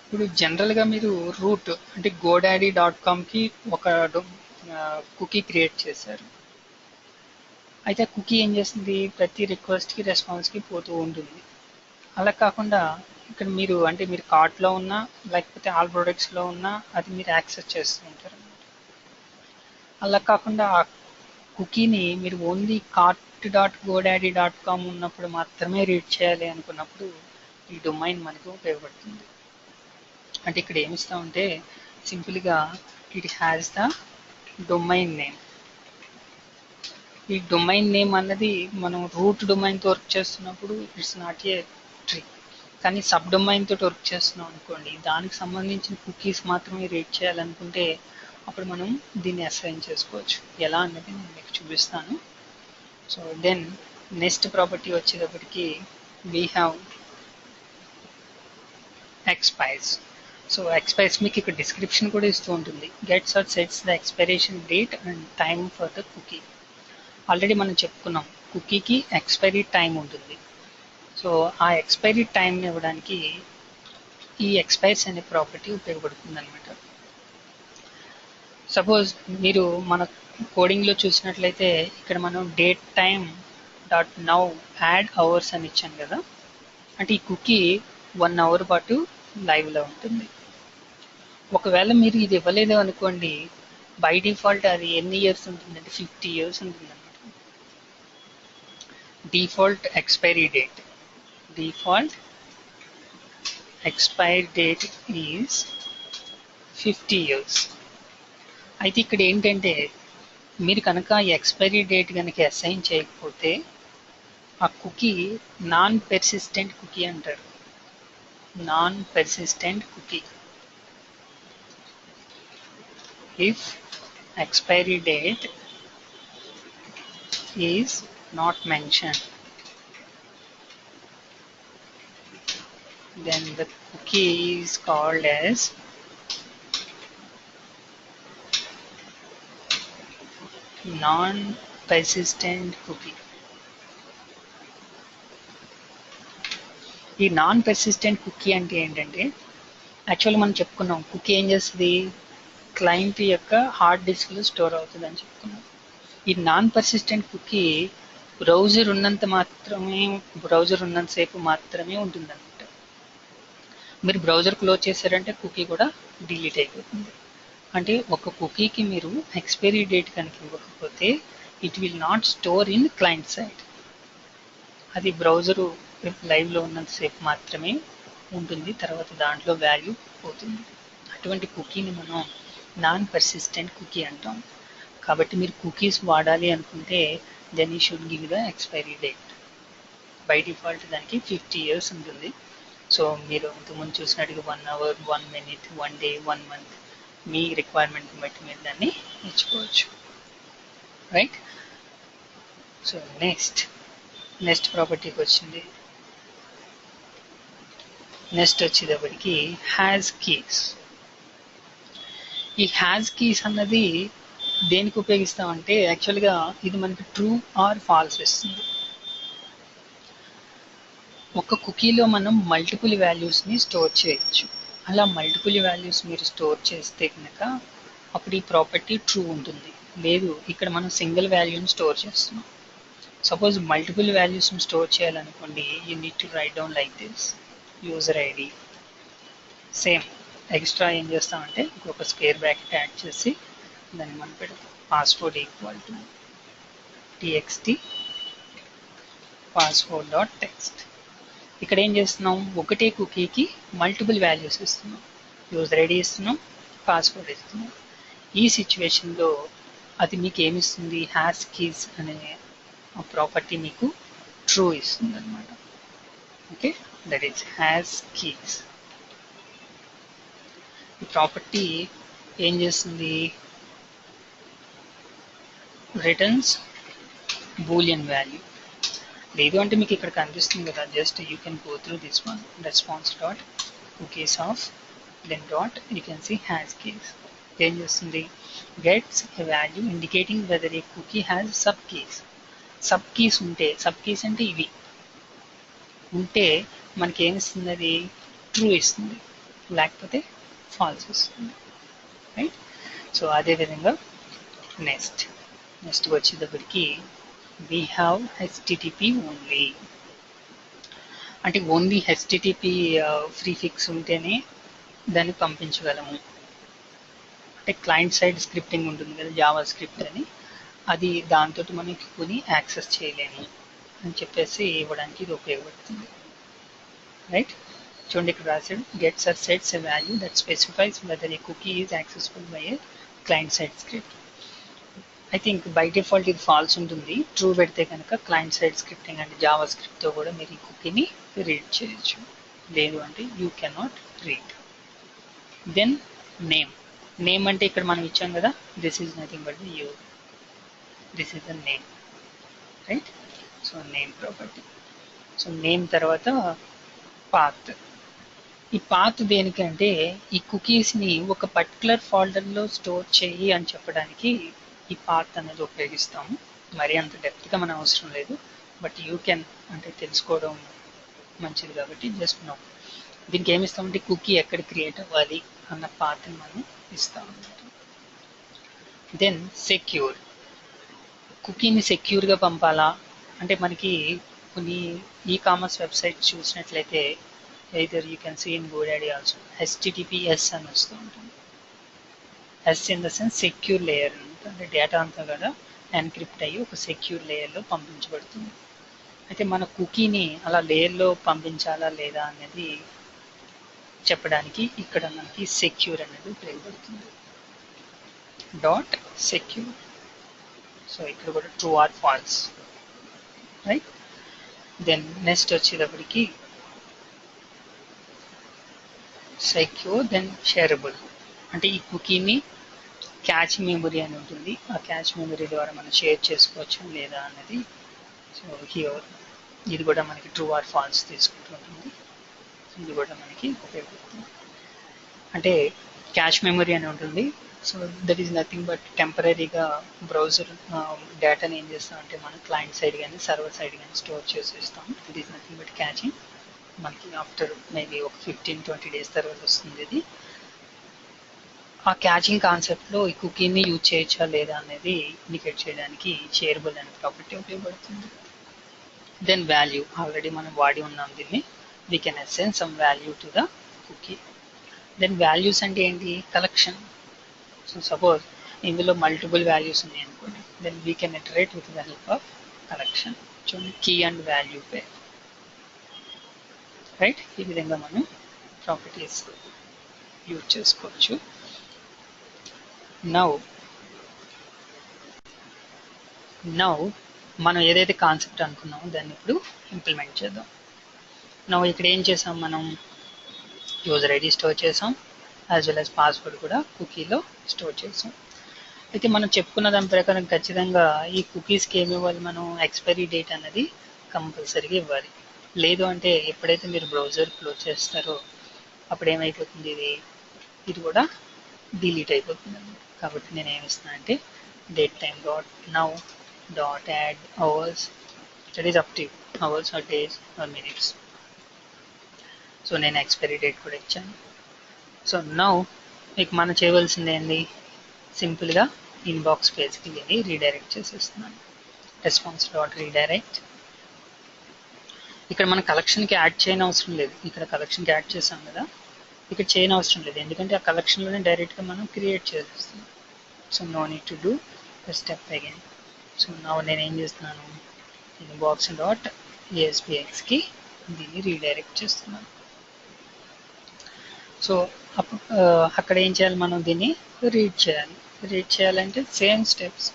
ఇప్పుడు జనరల్గా మీరు రూట్ అంటే godaddy.comకి ఒక కుకీ క్రియేట్ చేశారు. అయితే కుకీ ఏం చేస్తుంది, ప్రతి రిక్వెస్ట్కి రెస్పాన్స్కి పోతూ ఉంటుంది. అలా కాకుండా ఇక్కడ మీరు అంటే మీరు కార్ట్లో ఉన్నా లేకపోతే ఆల్ ప్రొడక్ట్స్లో ఉన్నా అది మీరు యాక్సెస్ చేస్తూ ఉంటారు అన్నమాట. అలా కాకుండా ఆ కుకీని మీరు ఓన్లీ cart.godaddy.com ఉన్నప్పుడు మాత్రమే రీడ్ చేయాలి అనుకున్నప్పుడు ఈ డొమైన్ మనకు ఉపయోగపడుతుంది. అంటే ఇక్కడ ఏమిస్తామంటే సింపుల్గా it has the domain name. ఈ డొమైన్ నేమ్ అన్నది మనం రూట్ డొమైన్తో వర్క్ చేస్తున్నప్పుడు ఇట్స్ నాట్ ఏ ట్రీ, కానీ సబ్ డొమైన్ తోటి వర్క్ చేస్తున్నాం అనుకోండి, దానికి సంబంధించిన కుకీస్ మాత్రమే రీడ్ చేయాలనుకుంటే అప్పుడు మనం దీన్ని అసైన్ చేసుకోవచ్చు. ఎలా అన్నది నేను మీకు చూపిస్తాను. సో దెన్ నెక్స్ట్ ప్రాపర్టీ వచ్చేటప్పటికి we have expires. So expires మీకు ఇక్కడ డిస్క్రిప్షన్ కూడా ఇస్తూ ఉంటుంది. Gets or sets the expiration date and time for the cookie. Already మనం చెప్పుకున్నాం కుకీకి ఎక్స్పైరీ టైం ఉంటుంది. సో ఆ ఎక్స్పైరీ టైంని ఇవ్వడానికి ఈ ఎక్స్పైర్స్ అనే ప్రాపర్టీ ఉపయోగపడుతుంది అనమాట. సపోజ్ మీరు మన కోడింగ్లో చూసినట్లయితే ఇక్కడ మనం date time dot now add hours అని ఇచ్చాను కదా, అంటే ఈ కుకీ 1 అవర్ పాటు లైవ్లో ఉంటుంది. ఒకవేళ మీరు ఇది ఇవ్వలేదు అనుకోండి, బై డిఫాల్ట్ అది ఎన్ని ఇయర్స్ ఉంటుందంటే 50 ఇయర్స్ ఉంటుంది అనమాట. Default expiry date is 50 years. అయితే ఇక్కడ ఏంటంటే మీరు కనుక ఎక్స్పైరీ డేట్ కనుక అసైన్ చేయకపోతే ఆ కుకీ నాన్ పెర్సిస్టెంట్ కుకీ అంటారు. Non persistent cookie. If expiry date is not mentioned, then the cookie is called as non-persistent cookie. ఈ నాన్ పెర్సిస్టెంట్ కుకీ అంటే ఏంటంటే, యాక్చువల్గా మనం చెప్పుకున్నాం కుకీ ఏం చేస్తుంది, క్లయింట్ యొక్క హార్డ్ డిస్క్లో స్టోర్ అవుతుంది అని చెప్పుకున్నాం. ఈ నాన్ పర్సిస్టెంట్ కుకీ బ్రౌజర్ ఉన్నంతసేపు మాత్రమే ఉంటుంది అనమాట. మీరు బ్రౌజర్ క్లోజ్ చేశారంటే కుకీ కూడా డిలీట్ అయిపోతుంది. అంటే ఒక కుకీకి మీరు ఎక్స్పైరీ డేట్ కనుక ఇవ్వకపోతే it will not store in client side. అది బ్రౌజరు లైవ్లో ఉన్నంతసేపు మాత్రమే ఉంటుంది, తర్వాత దాంట్లో వాల్యూ పోతుంది. అటువంటి కుకీని మనం నాన్ పర్సిస్టెంట్ కుకీ అంటాం. కాబట్టి మీరు కుకీస్ వాడాలి అనుకుంటే then you should give the expiry date. By default దానికి 50 years ఉంటుంది. సో మీరు ఇంతకుముందు చూసినట్టుగా 1 hour, 1 minute, 1 day, 1 month మీ రిక్వైర్మెంట్ బట్టి మీరు దాన్ని ఇచ్చుకోవచ్చు. రైట్. సో నెక్స్ట్ ప్రాపర్టీకి వచ్చింది. నెక్స్ట్ వచ్చేటప్పటికి హ్యాజ్ కీస్. ఈ హ్యాజ్ కీస్ అన్నది దేనికి ఉపయోగిస్తామంటే, యాక్చువల్గా ఇది మనకి ట్రూ ఆర్ ఫాల్స్ ఇస్తుంది. ఒక కుకీలో మనం మల్టిపుల్ వాల్యూస్ని స్టోర్ చేయొచ్చు. అలా మల్టిపుల్ వాల్యూస్ మీరు స్టోర్ చేస్తే కనుక అప్పుడు ఈ ప్రాపర్టీ ట్రూ ఉంటుంది. లేదు, ఇక్కడ మనం సింగిల్ వాల్యూని స్టోర్ చేస్తున్నాం. సపోజ్ మల్టిపుల్ వాల్యూస్ని స్టోర్ చేయాలనుకోండి, you need to write down like this. User ID same, extra ఏం చేస్తామంటే ఒక స్క్వేర్ బ్రాకెట్ యాడ్ చేసి దాన్ని మనం పెడతాం. Password equal to txt password.text. ఇక్కడ ఏం చేస్తున్నాం, ఒకటే కుకీకి మల్టిపుల్ వాల్యూస్ ఇస్తున్నాం. యూజర్ ఐడి ఇస్తున్నాం, పాస్వర్డ్ ఇస్తున్నాం. ఈ సిచ్యువేషన్లో అది మీకు ఏమిస్తుంది, హ్యాష్ కీస్ అనే ప్రాపర్టీ మీకు ట్రూ ఇస్తుంది అనమాట. Okay, that is hash keys. ఈ ప్రాపర్టీ ఏం చేస్తుంది, రిటర్న్స్ బూలియన్ వాల్యూ. లేదు అంటే మీకు ఇక్కడ కనిపిస్తుంది కదా, just you can go through this one, response dot cookies of then dot you can see hash keys. ఏం చేస్తుంది, gets a value indicating whether a cookie has sub keys. Sub keys ఉంటే, sub keys అంటే ఇవి ఉంటే మనకి ఏమిస్తుంది, అది true ఇస్తుంది, లేకపోతే ఫాల్స్ ఇస్తుంది. రైట్. సో అదేవిధంగా నెక్స్ట్ వచ్చేటప్పటికి we have HTTP only. అంటే ఓన్లీ HTTP ప్రీఫిక్స్ ఉంటేనే దాన్ని పంపించగలము. అంటే క్లయింట్ సైడ్ స్క్రిప్టింగ్ ఉంటుంది కదా, జావా స్క్రిప్ట్ అని, అది దాంతో మనకి కొని యాక్సెస్ చేయలేము అని చెప్పేసి ఇవ్వడానికి ఇది ఉపయోగపడుతుంది. రైట్. చూడండి ఇక్కడ రాశాడు, gets or sets a value that specifies whether a cookie is accessful by a client side script. I think by default ఇది ఫాల్స్ ఉంటుంది. ట్రూ పెడితే కనుక క్లయింట్ సైడ్ స్క్రిప్టింగ్ అంటే జావా స్క్రిప్ట్తో కూడా మీరు ఈ కుకీని రీడ్ చేయొచ్చు. లేదు అంటే you cannot read. Then name అంటే ఇక్కడ మనం ఇచ్చాం కదా, this is nothing but the you, this is the name. Right. So name property. So name తర్వాత పాత్. ఈ పాత్ దేనికంటే ఈ కుకీస్ని ఒక పర్టికులర్ ఫోల్డర్లో స్టోర్ చేయి అని చెప్పడానికి ఈ పాత్ అనేది ఉపయోగిస్తాము. మరి అంత డెప్త్గా మన అవసరం లేదు, బట్ యూ కెన్ అంటే తెలుసుకోవడం మంచిది కాబట్టి జస్ట్ నో. దీనికి ఏమి ఇస్తామంటే కుకీ ఎక్కడ క్రియేట్ అవ్వాలి అన్న పాత్ని మనం ఇస్తాం అన్నమాట. Then secure. కుకీని సెక్యూర్గా పంపాలా అంటే మనకి కొన్ని ఈ-కామర్స్ వెబ్సైట్ చూసినట్లయితే either you can see in GoDaddy also HTTPS అని వస్తూ ఉంటుంది. S in the sense secure layer అంటే డేటా అంతా కూడా ఎన్క్రిప్ట్ అయ్యి ఒక సెక్యూర్ లేయర్లో పంపించబడుతుంది. అయితే మన కుకీని అలా లేయర్లో పంపించాలా లేదా అనేది చెప్పడానికి ఇక్కడ మనకి సెక్యూర్ అనేది ఉపయోగపడుతుంది. Dot secure. సో ఇక్కడ కూడా true or false. Right. Then next వచ్చేటప్పటికి సెక్యూర్ దెన్ షేరబుల్. అంటే ఈ కుకీని క్యాచ్ మెమరీ అని ఉంటుంది. ఆ క్యాచ్ మెమరీ ద్వారా మనం షేర్ చేసుకోవచ్చు లేదా అన్నది. సో హియర్ ఇది కూడా మనకి ట్రూ ఆర్ ఫాల్స్ తీసుకుంటూ ఉంటుంది. ఇది కూడా మనకి ఉపయోగపడుతుంది. అంటే క్యాష్ మెమరీ అని ఉంటుంది. So that is nothing but టెంపరీగా బ్రౌజర్ డేటాని ఏం చేస్తామంటే మనం క్లయింట్ సైడ్ కానీ సర్వర్ సైడ్ కానీ స్టోర్ చేసేస్తాం. That is nothing but catching. మనకి ఆఫ్టర్ మేబీ ఒక 15-20 డేస్ తర్వాత వస్తుంది ఇది. ఆ క్యాచింగ్ కాన్సెప్ట్లో ఈ కుకీని యూజ్ చేయొచ్చా లేదా అనేది ఇండికేట్ చేయడానికి షేరబుల్ అనే ప్రాపర్టీ ఉపయోగపడుతుంది. దెన్ వాల్యూ ఆల్రెడీ మనం వాడి ఉన్నాం దీన్ని. We can assign some value to the cookie. Then values అంటే ఏంటి? కలెక్షన్. సో సపోజ్ ఇందులో మల్టిపుల్ వాల్యూస్ ఉన్నాయి అనుకోండి, then we can iterate with the help of collection. చూడండి, key and value pair. Right, ఈ విధంగా మనం ప్రాపర్టీస్ యూజ్ చేసుకోవచ్చు. నౌ మనం ఏదైతే కాన్సెప్ట్ అనుకున్నామో దాన్ని ఇప్పుడు ఇంప్లిమెంట్ చేద్దాం. నౌ ఇక్కడ ఏం చేసాం, మనం యూజర్ ఐడి స్టోర్ చేసాం, యాజ్ వెల్ యాజ్ పాస్వర్డ్ కూడా కుకీలో స్టోర్ చేసాం. అయితే మనం చెప్పుకున్న దాని ప్రకారం ఖచ్చితంగా ఈ కుకీస్కి ఏమి ఇవ్వాలి, మనం ఎక్స్పైరీ డేట్ అనేది కంపల్సరీగా ఇవ్వాలి. లేదు అంటే ఎప్పుడైతే మీరు బ్రౌజర్ క్లోజ్ చేస్తారో అప్పుడు ఏమైపోతుంది, ఇది కూడా డిలీట్ అయిపోతుంది. కాబట్టి నేను ఏమి ఇస్తాను అంటే date time dot now dot add hours. That is up to hours or days or minutes. So నేను ఎక్స్పైరీ డేట్ కూడా ఇచ్చాను. సో నౌ మీకు మనం చేయవలసింది ఏంది, సింపుల్గా ఇన్బాక్స్ పేజ్కి వెళ్ళి రీడైరెక్ట్ చేసేస్తున్నాను. Response dot redirect. ఇక్కడ మన కలెక్షన్కి యాడ్ చేయని అవసరం లేదు. ఇక్కడ కలెక్షన్కి యాడ్ చేసాం కదా, ఇక్కడ చేయని అవసరం లేదు, ఎందుకంటే ఆ కలెక్షన్లోనే డైరెక్ట్గా మనం క్రియేట్ చేసేస్తున్నాం. So no need to do the step again. So నా నేను ఏం చేస్తున్నాను, ఇన్బాక్స్ డాట్ ASPXకి దీన్ని రీడైరెక్ట్ చేస్తున్నాను. సో అక్కడ ఏం చేయాలి, మనం దీన్ని రీడ్ చేయాలి. రీడ్ చేయాలంటే same steps.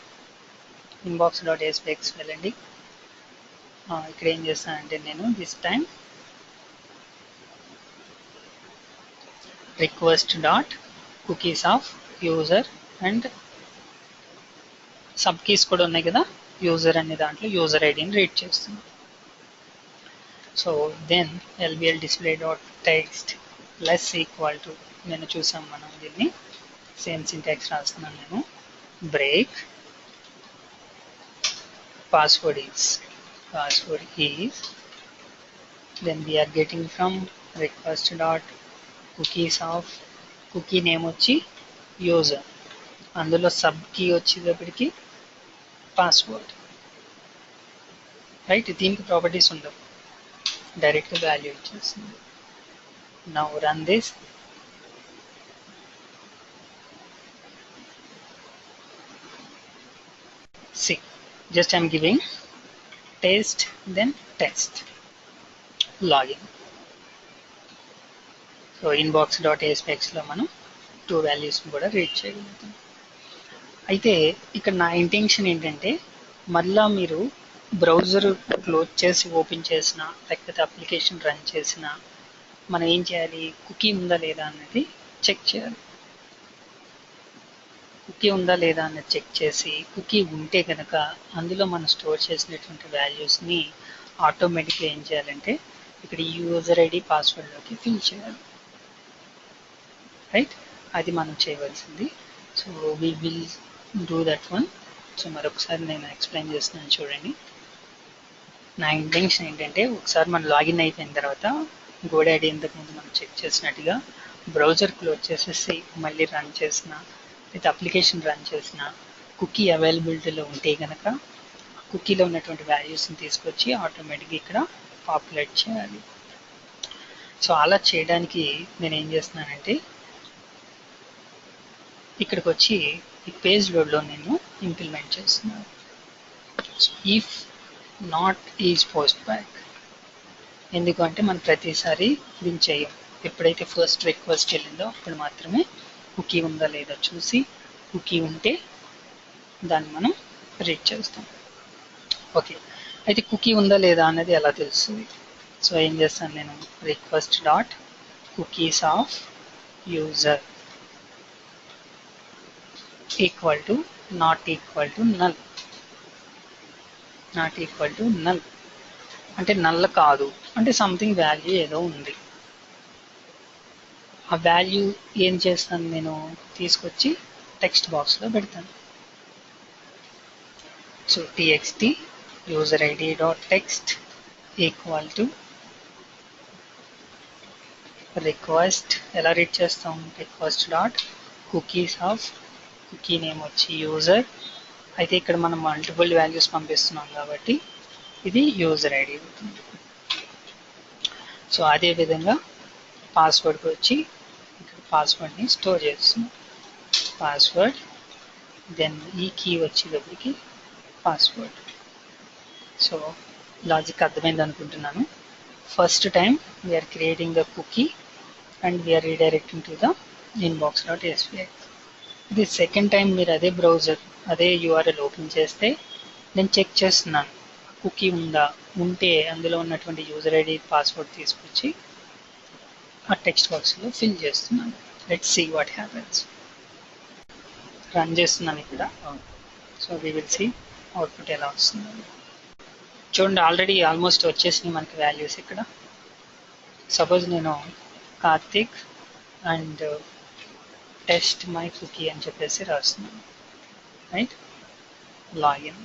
Inbox dot ASPX వెళ్ళండి. ఇక్కడ ఏం చేస్తానంటే నేను this time request dot cookies of user and sub keys కూడా ఉన్నాయి కదా, యూజర్ అనే దాంట్లో యూజర్ ఐడిని రీడ్ చేస్తున్నాను. So then LBL display dot text plus equal to, నేను చూసాం మనం దీన్ని సేమ్ సింటాక్స్ రాస్తున్నాను నేను, break password is then we are getting from request dot cookies of cookie name వచ్చి యూజర్, అందులో సబ్ కీ వచ్చేటప్పటికి పాస్వర్డ్. రైట్, దీనికి ప్రాపర్టీస్ ఉండవు, డైరెక్ట్గా వాల్యూ ఇచ్చేస్తుంది. Now run this. See, just I'm giving test then test login. So inbox.aspx లో మనం 2 values కూడా రీడ్ చేయగలుగుతాం. అయితే ఇక్కడ నా ఇంటెన్షన్ ఏంటంటే, మళ్ళా మీరు బ్రౌజర్ క్లోజ్ చేసి ఓపెన్ చేసినా లేకపోతే అప్లికేషన్ రన్ చేసినా మనం ఏం చేయాలి, కుకీ ఉందా లేదా అన్నది చెక్ చేయాలి. కుకీ ఉందా లేదా అన్నది చెక్ చేసి, కుకీ ఉంటే కనుక అందులో మనం స్టోర్ చేసినటువంటి వాల్యూస్ని ఆటోమేటిక్గా ఏం చేయాలంటే ఇక్కడ యూజర్ ఐడి పాస్వర్డ్లోకి ఫిల్ చేయాలి. రైట్, అది మనం చేయవలసింది. So we will do that one. So మరొకసారి నేను ఎక్స్ప్లెయిన్ చేస్తున్నాను చూడండి. నా ఇంటెన్షన్ ఏంటంటే, ఒకసారి మనం లాగిన్ అయిపోయిన తర్వాత గోడాడీ ఇంతకుముందు మనం చెక్ చేసినట్టుగా బ్రౌజర్ క్లోజ్ చేసేసి మళ్ళీ రన్ చేసిన లేదా అప్లికేషన్ రన్ చేసిన కుకీ అవైలబిలిటీలో ఉంటే కనుక కుకీలో ఉన్నటువంటి వాల్యూస్ని తీసుకొచ్చి ఆటోమేటిక్గా ఇక్కడ పాపులేట్ చేయాలి. సో అలా చేయడానికి నేను ఏం చేస్తున్నానంటే, ఇక్కడికి వచ్చి ఈ పేజ్ లోడ్లో నేను ఇంప్లిమెంట్ చేస్తున్నాను. If not is post back. ఎందుకంటే మనం ప్రతిసారి దీన్ని చేయం. ఎప్పుడైతే ఫస్ట్ రిక్వెస్ట్ వెళ్ళిందో అప్పుడు మాత్రమే కుకీ ఉందా లేదా చూసి, కుకీ ఉంటే దాన్ని మనం రీడ్ చేస్తాం. ఓకే, అయితే కుకీ ఉందా లేదా అన్నది ఎలా తెలుస్తుంది? సో ఏం చేస్తాను నేను, request dot cookies of user. Equal to not equal to null. Not equal to null అంటే నల్ కాదు, అంటే సంథింగ్ వాల్యూ ఏదో ఉంది. ఆ వాల్యూ ఏం చేస్తాను, నేను తీసుకొచ్చి టెక్స్ట్ బాక్స్లో పెడతాను. So txt user id dot text equal to request. ఎలా రీడ్ చేస్తాం, request dot cookies of, cookie name వచ్చి యూజర్. అయితే ఇక్కడ మనం మల్టిపుల్ వాల్యూస్ పంపిస్తున్నాం కాబట్టి ఇది యూజర్ ఐడి అవుతుంది. సో అదేవిధంగా పాస్వర్డ్కి వచ్చి ఇక్కడ పాస్వర్డ్ని స్టోర్ చేస్తున్నాం. పాస్వర్డ్, దెన్ ఈ కీ వచ్చేటప్పటికి పాస్వర్డ్. సో లాజిక్ అర్థమైంది అనుకుంటున్నాను. First time we're creating the cookie and we're redirecting to the inbox.spi. ఇది సెకండ్ టైం మీరు అదే బ్రౌజర్ అదే యూఆర్ఎల్ ఓపెన్ చేస్తే నేను చెక్ చేస్తున్నాను కుకీ ఉందా, ఉంటే అందులో ఉన్నటువంటి యూజర్ ఐడి పాస్వర్డ్ తీసుకొచ్చి ఆ టెక్స్ట్ బాక్స్లో ఫిల్ చేస్తున్నాను. Let's see what happens. Run చేస్తున్నాను ఇక్కడ. So we will see output ఎలా వస్తుంది. చూడండి, ఆల్రెడీ ఆల్మోస్ట్ వచ్చేసినాయి మనకి వాల్యూస్ ఇక్కడ. సపోజ్ నేను Karthik and test my cookie అని చెప్పేసి రాస్తున్నాను. Right, login.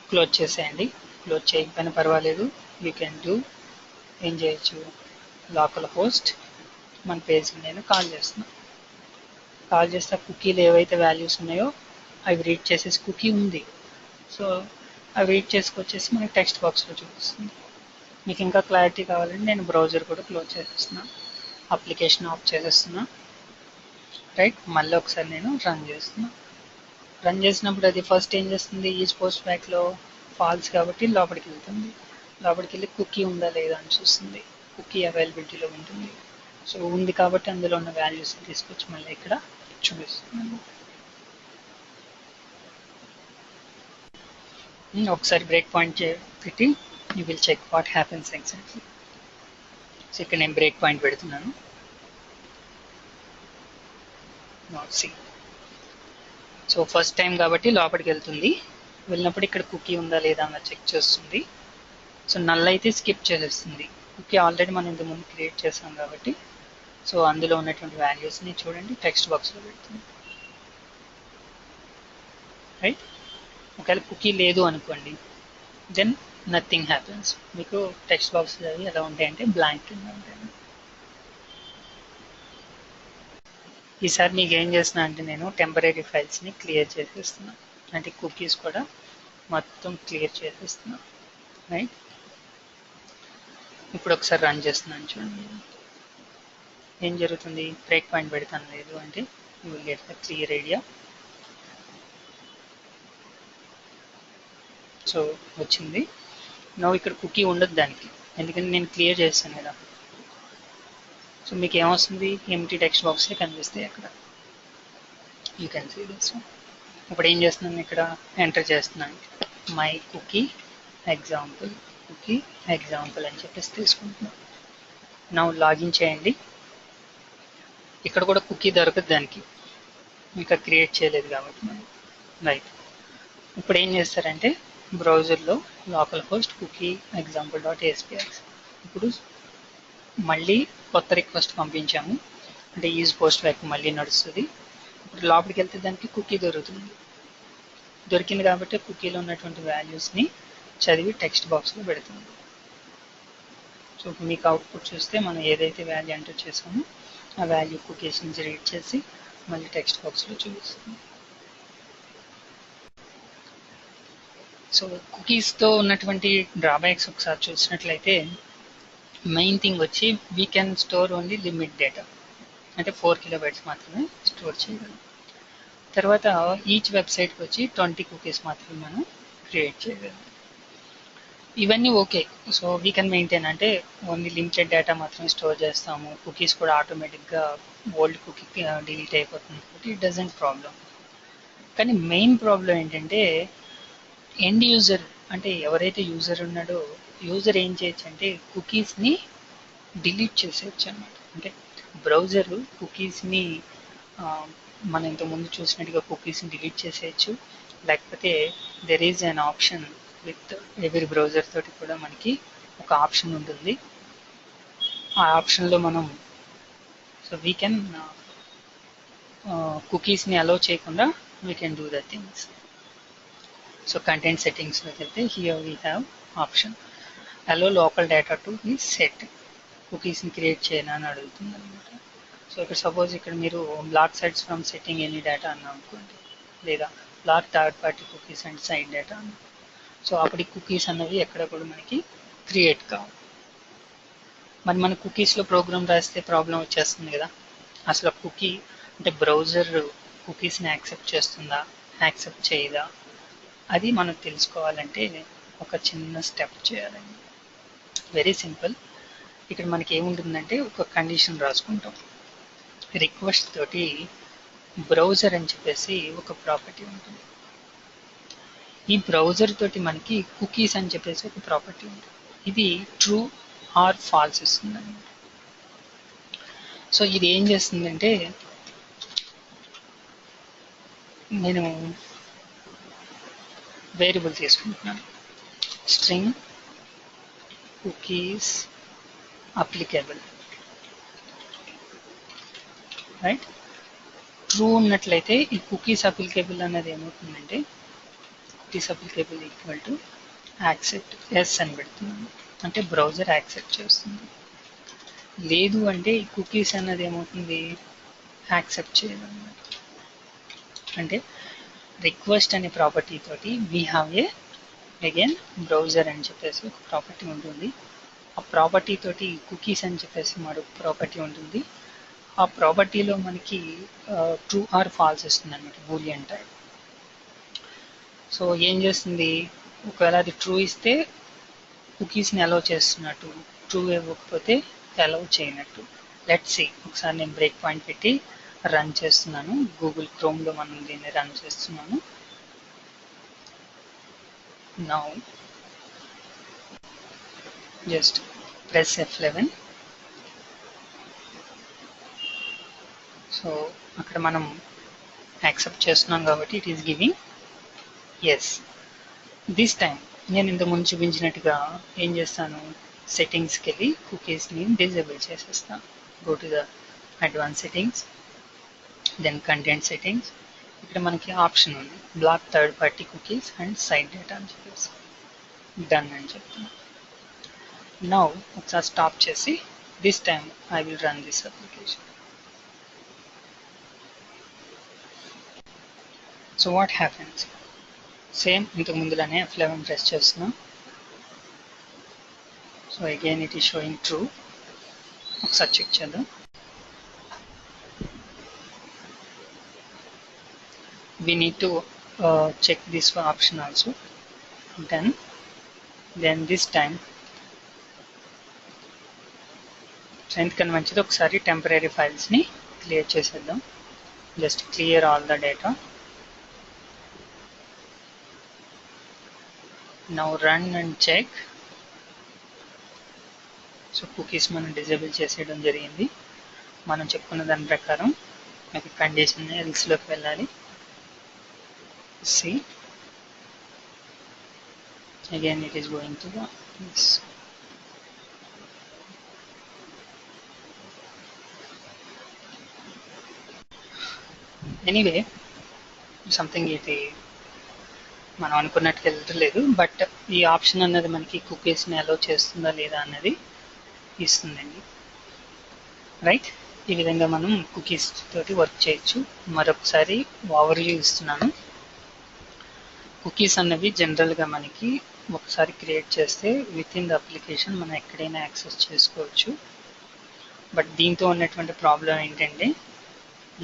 క్లోజ్ చేసేయండి. క్లోజ్ చేయకపోయినా పర్వాలేదు, యూ కెన్ డూ. ఏం చేయొచ్చు, లోకల్ హోస్ట్ మన పేజ్కి నేను కాల్ చేస్తున్నాను. కాల్ చేస్తే కుకీలు ఏవైతే వాల్యూస్ ఉన్నాయో అవి రీడ్ చేసేసి కుకీ ఉంది. సో అవి రీడ్ చేసుకొచ్చేసి మనకి టెక్స్ట్ బాక్స్లో చూపిస్తుంది. మీకు ఇంకా క్లారిటీ కావాలంటే నేను బ్రౌజర్ కూడా క్లోజ్ చేసేస్తున్నాను, అప్లికేషన్ ఆఫ్ చేసేస్తున్నా. రైట్, మళ్ళీ ఒకసారి నేను రన్ చేస్తున్నా. రన్ చేసినప్పుడు అది ఫస్ట్ ఏం చేస్తుంది, ఈచ్ పోస్ట్ బ్యాక్లో ఫాల్స్ కాబట్టి లోపలికి వెళ్తుంది. లోపలికి వెళ్ళి కుకీ ఉందా లేదా అని చూస్తుంది. కుకీ అవైలబిలిటీలో ఉంటుంది. సో ఉంది కాబట్టి అందులో ఉన్న వాల్యూస్ తీసుకొచ్చి మళ్ళీ ఇక్కడ చూపిస్తున్నాను. ఒకసారి బ్రేక్ పాయింట్ పెట్టి you will check what happens exactly. So ఇక్కడ నేను బ్రేక్ పాయింట్ పెడుతున్నాను. సి, సో ఫస్ట్ టైం కాబట్టి లోపలికి వెళ్తుంది. వెళ్ళినప్పుడు ఇక్కడ కుకీ ఉందా లేదా అన్న చెక్ చేస్తుంది. సో నల్ అయితే స్కిప్ చేసేస్తుంది. కుకీ ఆల్రెడీ మనం ఇంత ముందు క్రియేట్ చేసాం కాబట్టి సో అందులో ఉన్నటువంటి వాల్యూస్ని చూడండి టెక్స్ట్ బాక్స్లో పెడుతుంది. రైట్, ఒకవేళ కుకీ లేదు అనుకోండి, దెన్ నథింగ్ హ్యాపెన్స్. మీకు టెక్స్ట్ బాక్స్ అవి ఎలా ఉంటాయంటే బ్లాంక్ కింద ఉంటాయి. ఈసారి మీకు ఏం చేస్తున్నా అంటే నేను టెంపరీ ఫైల్స్ని క్లియర్ చేసేస్తున్నా, అంటే కుకీస్ కూడా మొత్తం క్లియర్ చేసేస్తున్నా. రైట్, ఇప్పుడు ఒకసారి రన్ చేస్తున్నాను చూడండి ఏం జరుగుతుంది. బ్రేక్ పాయింట్ పెడతాను లేదు అంటే you will get the clear idea. So వచ్చింది. నవ్వు ఇక్కడ కుకీ ఉండదు దానికి, ఎందుకంటే నేను క్లియర్ చేస్తాను కదా. సో మీకు ఏమొస్తుంది, ఎంటీ టెక్స్ట్ బాక్స్లో కనిపిస్తాయి అక్కడ. You can see this. ఇప్పుడు ఏం చేస్తున్నాను, ఇక్కడ ఎంటర్ చేస్తున్నాను my cookie example, cookie example అని చెప్పేసి తీసుకుంటున్నాను. నా లాగిన్ చేయండి. ఇక్కడ కూడా కుకీ దొరకదు దానికి, ఇంకా క్రియేట్ చేయలేదు కాబట్టి మనం. రైట్, ఇప్పుడు ఏం చేస్తారంటే బ్రౌజర్లో లోకల్ హోస్ట్ కుకీ example.aspx. ఇప్పుడు మళ్ళీ కొత్త రిక్వెస్ట్ పంపించాము, అంటే ఈజ్ పోస్ట్ బ్యాక్ మళ్ళీ నడుస్తుంది. ఇప్పుడు లోపలికి వెళ్తే దానికి కుకీ దొరుకుతుంది. దొరికింది కాబట్టి కుకీలో ఉన్నటువంటి వాల్యూస్ని చదివి టెక్స్ట్ బాక్స్లో పెడుతుంది. సో మీకు అవుట్పుట్ చూస్తే మనం ఏదైతే వాల్యూ ఎంటర్ చేసామో ఆ వాల్యూ కుకీస్ నుంచి రీడ్ చేసి మళ్ళీ టెక్స్ట్ బాక్స్లో చూపిస్తుంది. సో కుకీస్తో ఉన్నటువంటి డ్రాబ్యాక్స్ ఒకసారి చూసినట్లయితే మెయిన్ థింగ్ వచ్చి we can store only limit data, అంటే 4 KB మాత్రమే స్టోర్ చేయగలం. తర్వాత ఈచ్ వెబ్సైట్కి వచ్చి 20 కుకీస్ మాత్రమే మనం క్రియేట్ చేయగలం. ఇవన్నీ okay. So we can maintain, అంటే ఓన్లీ లిమిటెడ్ డేటా మాత్రమే స్టోర్ చేస్తాము. కుకీస్ కూడా ఆటోమేటిక్గా ఓల్డ్ కుకీ డిలీట్ అయిపోతుంది కాబట్టి ఇట్ డజంట్ ప్రాబ్లం. కానీ మెయిన్ ప్రాబ్లం ఏంటంటే ఎండ్ యూజర్, అంటే ఎవరైతే యూజర్ ఉన్నాడో యూజర్ ఏం చేయొచ్చు అంటే కుకీస్ని డిలీట్ చేసేయచ్చు అన్నమాట. అంటే బ్రౌజర్ కుకీస్ని మనం ఇంతకుముందు చూసినట్టుగా కుకీస్ని డిలీట్ చేసేయచ్చు, లేకపోతే there is an option with every browser తోటి కూడా మనకి ఒక ఆప్షన్ ఉంటుంది. ఆ ఆప్షన్లో మనం వీ కెన్ కుకీస్ని అలో చేయకుండా we can do the things. So content సెట్టింగ్స్లోకి వెళ్తే here we have option allow local data to be set. కుకీస్ని క్రియేట్ చేయనని అడుగుతుంది అనమాట. సో ఇక్కడ సపోజ్ ఇక్కడ మీరు block sites from setting any data అన్నా అనుకోండి, లేదా block third party cookies and side data అన్న. సో అప్పుడు కుకీస్ అన్నవి ఎక్కడ కూడా మనకి క్రియేట్ కావు. మరి మన కుకీస్లో ప్రోగ్రామ్ రాస్తే ప్రాబ్లం వచ్చేస్తుంది కదా. అసలు కుకీ అంటే బ్రౌజర్ కుకీస్ని యాక్సెప్ట్ చేస్తుందా, యాక్సెప్ట్ చేయదా, అది మనం తెలుసుకోవాలంటే ఒక చిన్న స్టెప్ చేయాలండి. Very simple. ఇక్కడ మనకి ఏముంటుందంటే ఒక కండిషన్ రాసుకుంటాం. రిక్వెస్ట్ తోటి బ్రౌజర్ అని చెప్పేసి ఒక ప్రాపర్టీ ఉంటుంది. ఈ బ్రౌజర్ తోటి మనకి కుకీస్ అని చెప్పేసి ఒక ప్రాపర్టీ ఉంటుంది. ఇది ట్రూ ఆర్ ఫాల్స్ ఇస్తుంది అనమాట. సో ఇది ఏం చేస్తుందంటే, నేను వేరియబుల్ తీసుకుంటున్నాను, string cookies applicable, right. True ఉన్నట్లయితే ఈ కుకీస్ అప్లికేబుల్ అనేది ఏమవుతుందంటే, cookies applicable equal to accept yes అని పెడుతున్నాను, అంటే బ్రౌజర్ యాక్సెప్ట్ చేస్తుంది. లేదు అంటే ఈ కుకీస్ అన్నది ఏమవుతుంది, యాక్సెప్ట్ చేయదు అన్నమాట. అంటే రిక్వెస్ట్ అనే ప్రాపర్టీ తోటి we have a again browser అని చెప్పేసి ఒక ప్రాపర్టీ ఉంటుంది. ఆ ప్రాపర్టీ తోటి కుకీస్ అని చెప్పేసి మరొక ప్రాపర్టీ ఉంటుంది. ఆ ప్రాపర్టీలో మనకి ట్రూ ఆర్ ఫాల్స్ ఇస్తుంది అనమాట, బూలియన్ టైప్. సో ఏం చేస్తుంది, ఒకవేళ అది ట్రూ ఇస్తే కుకీస్ని అలౌ చేస్తున్నట్టు, ట్రూ ఇవ్వకపోతే అలౌ చేయనట్టు. లెట్స్ సీ, ఒకసారి నేను బ్రేక్ పాయింట్ పెట్టి రన్ చేస్తున్నాను. గూగుల్ క్రోమ్లో మనం దీన్ని రన్ చేస్తున్నాను. Now just press F11. So అక్కడ మనం యాక్సెప్ట్ చేస్తున్నాం కాబట్టి it is giving yes. This time నేను ఇంత ముందు చూపించినట్టుగా ఏం చేస్తాను, సెట్టింగ్స్కి వెళ్ళి కుకీస్ని డిజేబుల్ చేసేస్తాను. Go to the advance settings, then content settings. ఇక్కడ మనకి ఆప్షన్ ఉంది, block third party cookies and side data అని చెప్పేసి డన్ అని చెప్తున్నాను. నౌ ఒకసారి స్టాప్ చేసి this time I will run this application. So what happens, same ఇంతకు ముందులానే F11 ప్రెస్ చేస్తున్నాం. So again it is sowing true. ఒకసారి చెక్ చేద్దాం. we need to check this option also. Then this time ఎందుకని మంచిది, ఒకసారి temporary ఫైల్స్ని clear చేసేద్దాం. Just clear all the data. Now run and check. So cookies మనం disable చేసేయడం జరిగింది. మనం చెప్పుకున్న దాని ప్రకారం మనకి కండిషన్ ఎల్స్లోకి వెళ్ళాలి. See, again it is going to the this. Anyway, something ఇది మనం అనుకున్నట్టుగా వెళ్తలేదు, బట్ ఈ ఆప్షన్ అన్నది మనకి కుకీస్ని అలో చేస్తుందా లేదా అన్నది ఇస్తుందండి, రైట్. ఈ విధంగా మనం కుకీస్ తోటి వర్క్ చేయొచ్చు. మరొకసారి ఓవర్వ్యూ ఇస్తున్నాను. కుకీస్ అన్నవి జనరల్గా మనకి ఒకసారి క్రియేట్ చేస్తే విత్ ఇన్ ద అప్లికేషన్ మనం ఎక్కడైనా యాక్సెస్ చేసుకోవచ్చు. బట్ దీంతో ఉన్నటువంటి ప్రాబ్లం ఏంటంటే,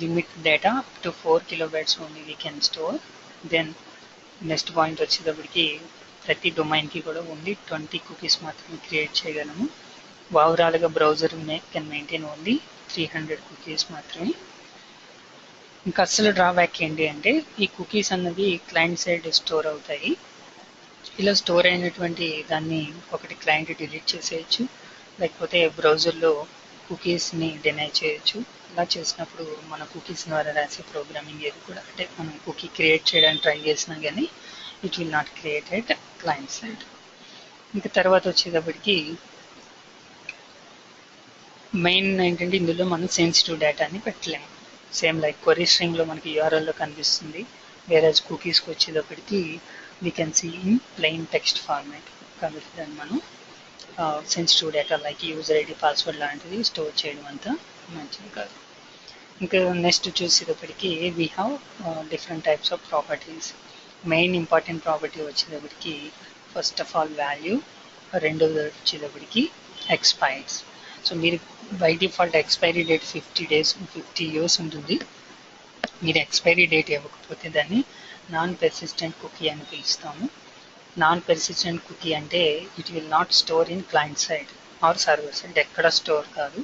limit data up to 4 kilobytes only we can store. Then next point వచ్చేటప్పటికి ప్రతి డొమైన్కి కూడా ఓన్లీ 20 కుకీస్ మాత్రమే క్రియేట్ చేయగలము. ఓవరాల్గా browser can maintain only 300 cookies మాత్రమే. ఇంకా అసలు డ్రాబ్యాక్ ఏంటి అంటే, ఈ కుకీస్ అన్నది క్లయింట్ సైడ్ స్టోర్ అవుతాయి. ఇలా స్టోర్ అయినటువంటి దాన్ని ఒకటి క్లయింట్ డిలీట్ చేసేయచ్చు, లేకపోతే బ్రౌజర్లో కుకీస్ని డినై చేయొచ్చు. ఇలా చేసినప్పుడు మన కుకీస్ ద్వారా రాసే ప్రోగ్రామింగ్ ఏది కూడా అంటే మనం కుకీ క్రియేట్ చేయడానికి ట్రై చేసినా కానీ it will not create at client side. ఇంకా తర్వాత వచ్చేటప్పటికి మెయిన్ ఏంటంటే ఇందులో మనం సెన్సిటివ్ డేటాని పెట్టలేము. సేమ్ లైక్ క్వరీ స్ట్రింగ్లో మనకి యూఆర్ఎల్లో కనిపిస్తుంది, వేరే కుకీస్కి వచ్చేటప్పటికి we can see in plain text format. కాబట్టి దాన్ని మనం sensitive data like user ID password లాంటిది స్టోర్ చేయడం అంతా మంచిది కాదు. ఇంకా నెక్స్ట్ చూసేటప్పటికి we have different types of properties. Main important property వచ్చేటప్పటికి ఫస్ట్ ఆఫ్ ఆల్ వాల్యూ, రెండోది వచ్చేటప్పటికి ఎక్స్పైర్స్. సో మీరు by default expiry date 50 years ఉంటుంది. మీరు ఎక్స్పైరీ డేట్ ఇవ్వకపోతే దాన్ని నాన్ పెర్సిస్టెంట్ కుకీ అని పిలుస్తాము. నాన్ పెర్సిస్టెంట్ కుకీ అంటే it will not store in client side or server side, ఎక్కడ స్టోర్ కాదు.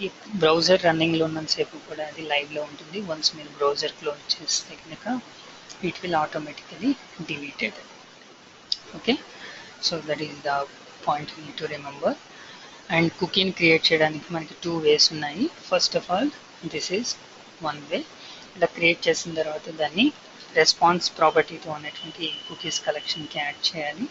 ఈ బ్రౌజర్ రన్నింగ్లో ఉన్నంతసేపు కూడా అది లైవ్లో ఉంటుంది. వన్స్ మీరు బ్రౌజర్ క్లోజ్ చేస్తే కనుక it will automatically deleted. Okay, so that is the point you need to remember. And కుకీని క్రియేట్ చేయడానికి మనకి 2 ways ఉన్నాయి. First of all this is one way. ఇలా క్రియేట్ చేసిన తర్వాత దాన్ని రెస్పాన్స్ ప్రాపర్టీతో ఉన్నటువంటి కుకీస్ కలెక్షన్కి యాడ్ చేయాలి.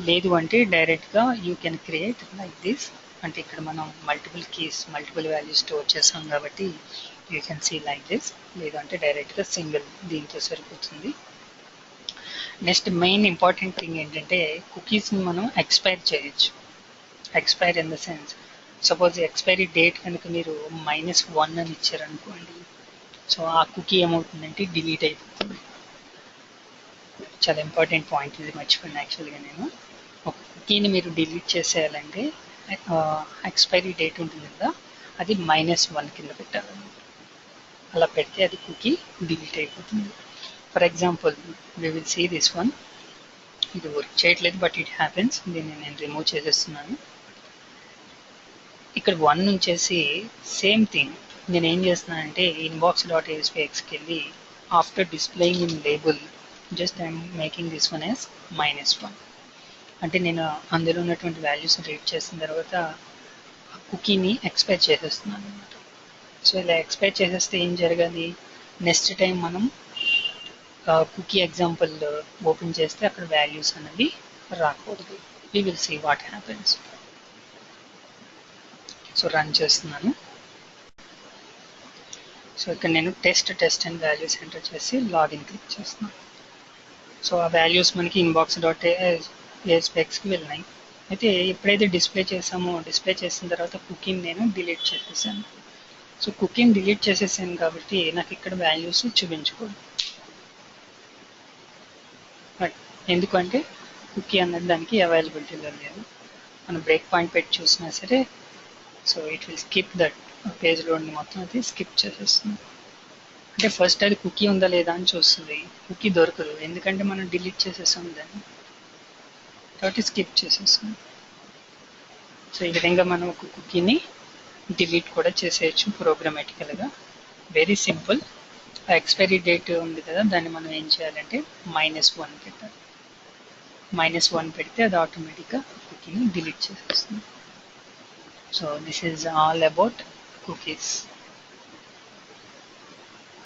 లేదు అంటే డైరెక్ట్గా you can create like this. అంటే ఇక్కడ మనం multiple keys multiple values store చేస్తాం కాబట్టి you can see like this. లేదు అంటే డైరెక్ట్గా సింగిల్ దీంతో సరిపోతుంది. నెక్స్ట్ మెయిన్ ఇంపార్టెంట్ థింగ్ ఏంటంటే కుకీస్ని మనం ఎక్స్పైర్ చేయొచ్చు. Expire in the sense suppose expiry date కనుక మీరు -1 అని ఇచ్చారనుకోండి, సో ఆ కుకీ ఏమవుతుందంటే డిలీట్ అయిపోతుంది. చాలా ఇంపార్టెంట్ పాయింట్ ఇది, మర్చిపోయిన యాక్చువల్గా నేను. ఒక కుకీని మీరు డిలీట్ చేసేయాలంటే ఎక్స్పైరీ డేట్ ఉంటుంది కదా, అది -1 కింద పెట్టాలన్నమాట. అలా పెడితే అది కుకీ డిలీట్ అయిపోతుంది. For example we will see this one. ఇది వర్క్ చేయట్లేదు బట్ ఇట్ హ్యాపెన్స్. దీన్ని నేను రిమూవ్ చేసేస్తున్నాను. ఇక్కడ 1 ఉంచేసి సేమ్ థింగ్ నేను ఏం చేస్తున్నానంటే inbox.aspxకి వెళ్ళి after displaying in label just I'm making this one as -1. అంటే నేను అందులో ఉన్నటువంటి వాల్యూస్ రీడ్ చేసిన తర్వాత కుకీని ఎక్స్పైర్ చేసేస్తున్నాను అనమాట. సో ఇలా ఎక్స్పైర్ చేసేస్తే ఏం జరగాలి, నెక్స్ట్ టైం మనం కుకీ ఎగ్జాంపుల్ ఓపెన్ చేస్తే అక్కడ వాల్యూస్ అనేవి రాకూడదు. We will see what happens. So run చేస్తున్నాను. సో ఇక్కడ నేను టెస్ట్ అండ్ వాల్యూస్ ఎంటర్ చేసి లాగిన్ క్లిక్ చేస్తున్నాను. సో ఆ వాల్యూస్ మనకి inbox.aspxకి వెళ్ళినాయి. అయితే ఎప్పుడైతే డిస్ప్లే చేసామో, డిస్ప్లే చేసిన తర్వాత కుకీని నేను డిలీట్ చేసేసాను. సో కుకీని డిలీట్ చేసేసాను కాబట్టి నాకు ఇక్కడ వాల్యూస్ చూపించకూడదు. ఎందుకంటే కుకీ అన్నది దానికి అవైలబిలిటీలో లేదు. మనం బ్రేక్ పాయింట్ పెట్టి చూసినా సరే so it will skip that పేజ్లో ఉండి మొత్తం అది స్కిప్ చేసేస్తుంది. అంటే ఫస్ట్ అది కుకీ ఉందా లేదా అని చూస్తుంది, కుకీ దొరకదు ఎందుకంటే మనం డిలీట్ చేసేస్తాం దాన్ని, కాబట్టి స్కిప్ చేసేస్తుంది. సో ఈ విధంగా మనం ఒక కుకీని డిలీట్ కూడా చేసేయచ్చు ప్రోగ్రామాటికల్గా. Very simple. ఆ ఎక్స్పైరీ డేట్ ఉంది కదా, దాన్ని మనం ఏం చేయాలంటే -1 పెట్టాలి. -1 పెడితే అది ఆటోమేటిక్గా కుకీని డిలీట్ చేసేస్తుంది. So this is all about cookies.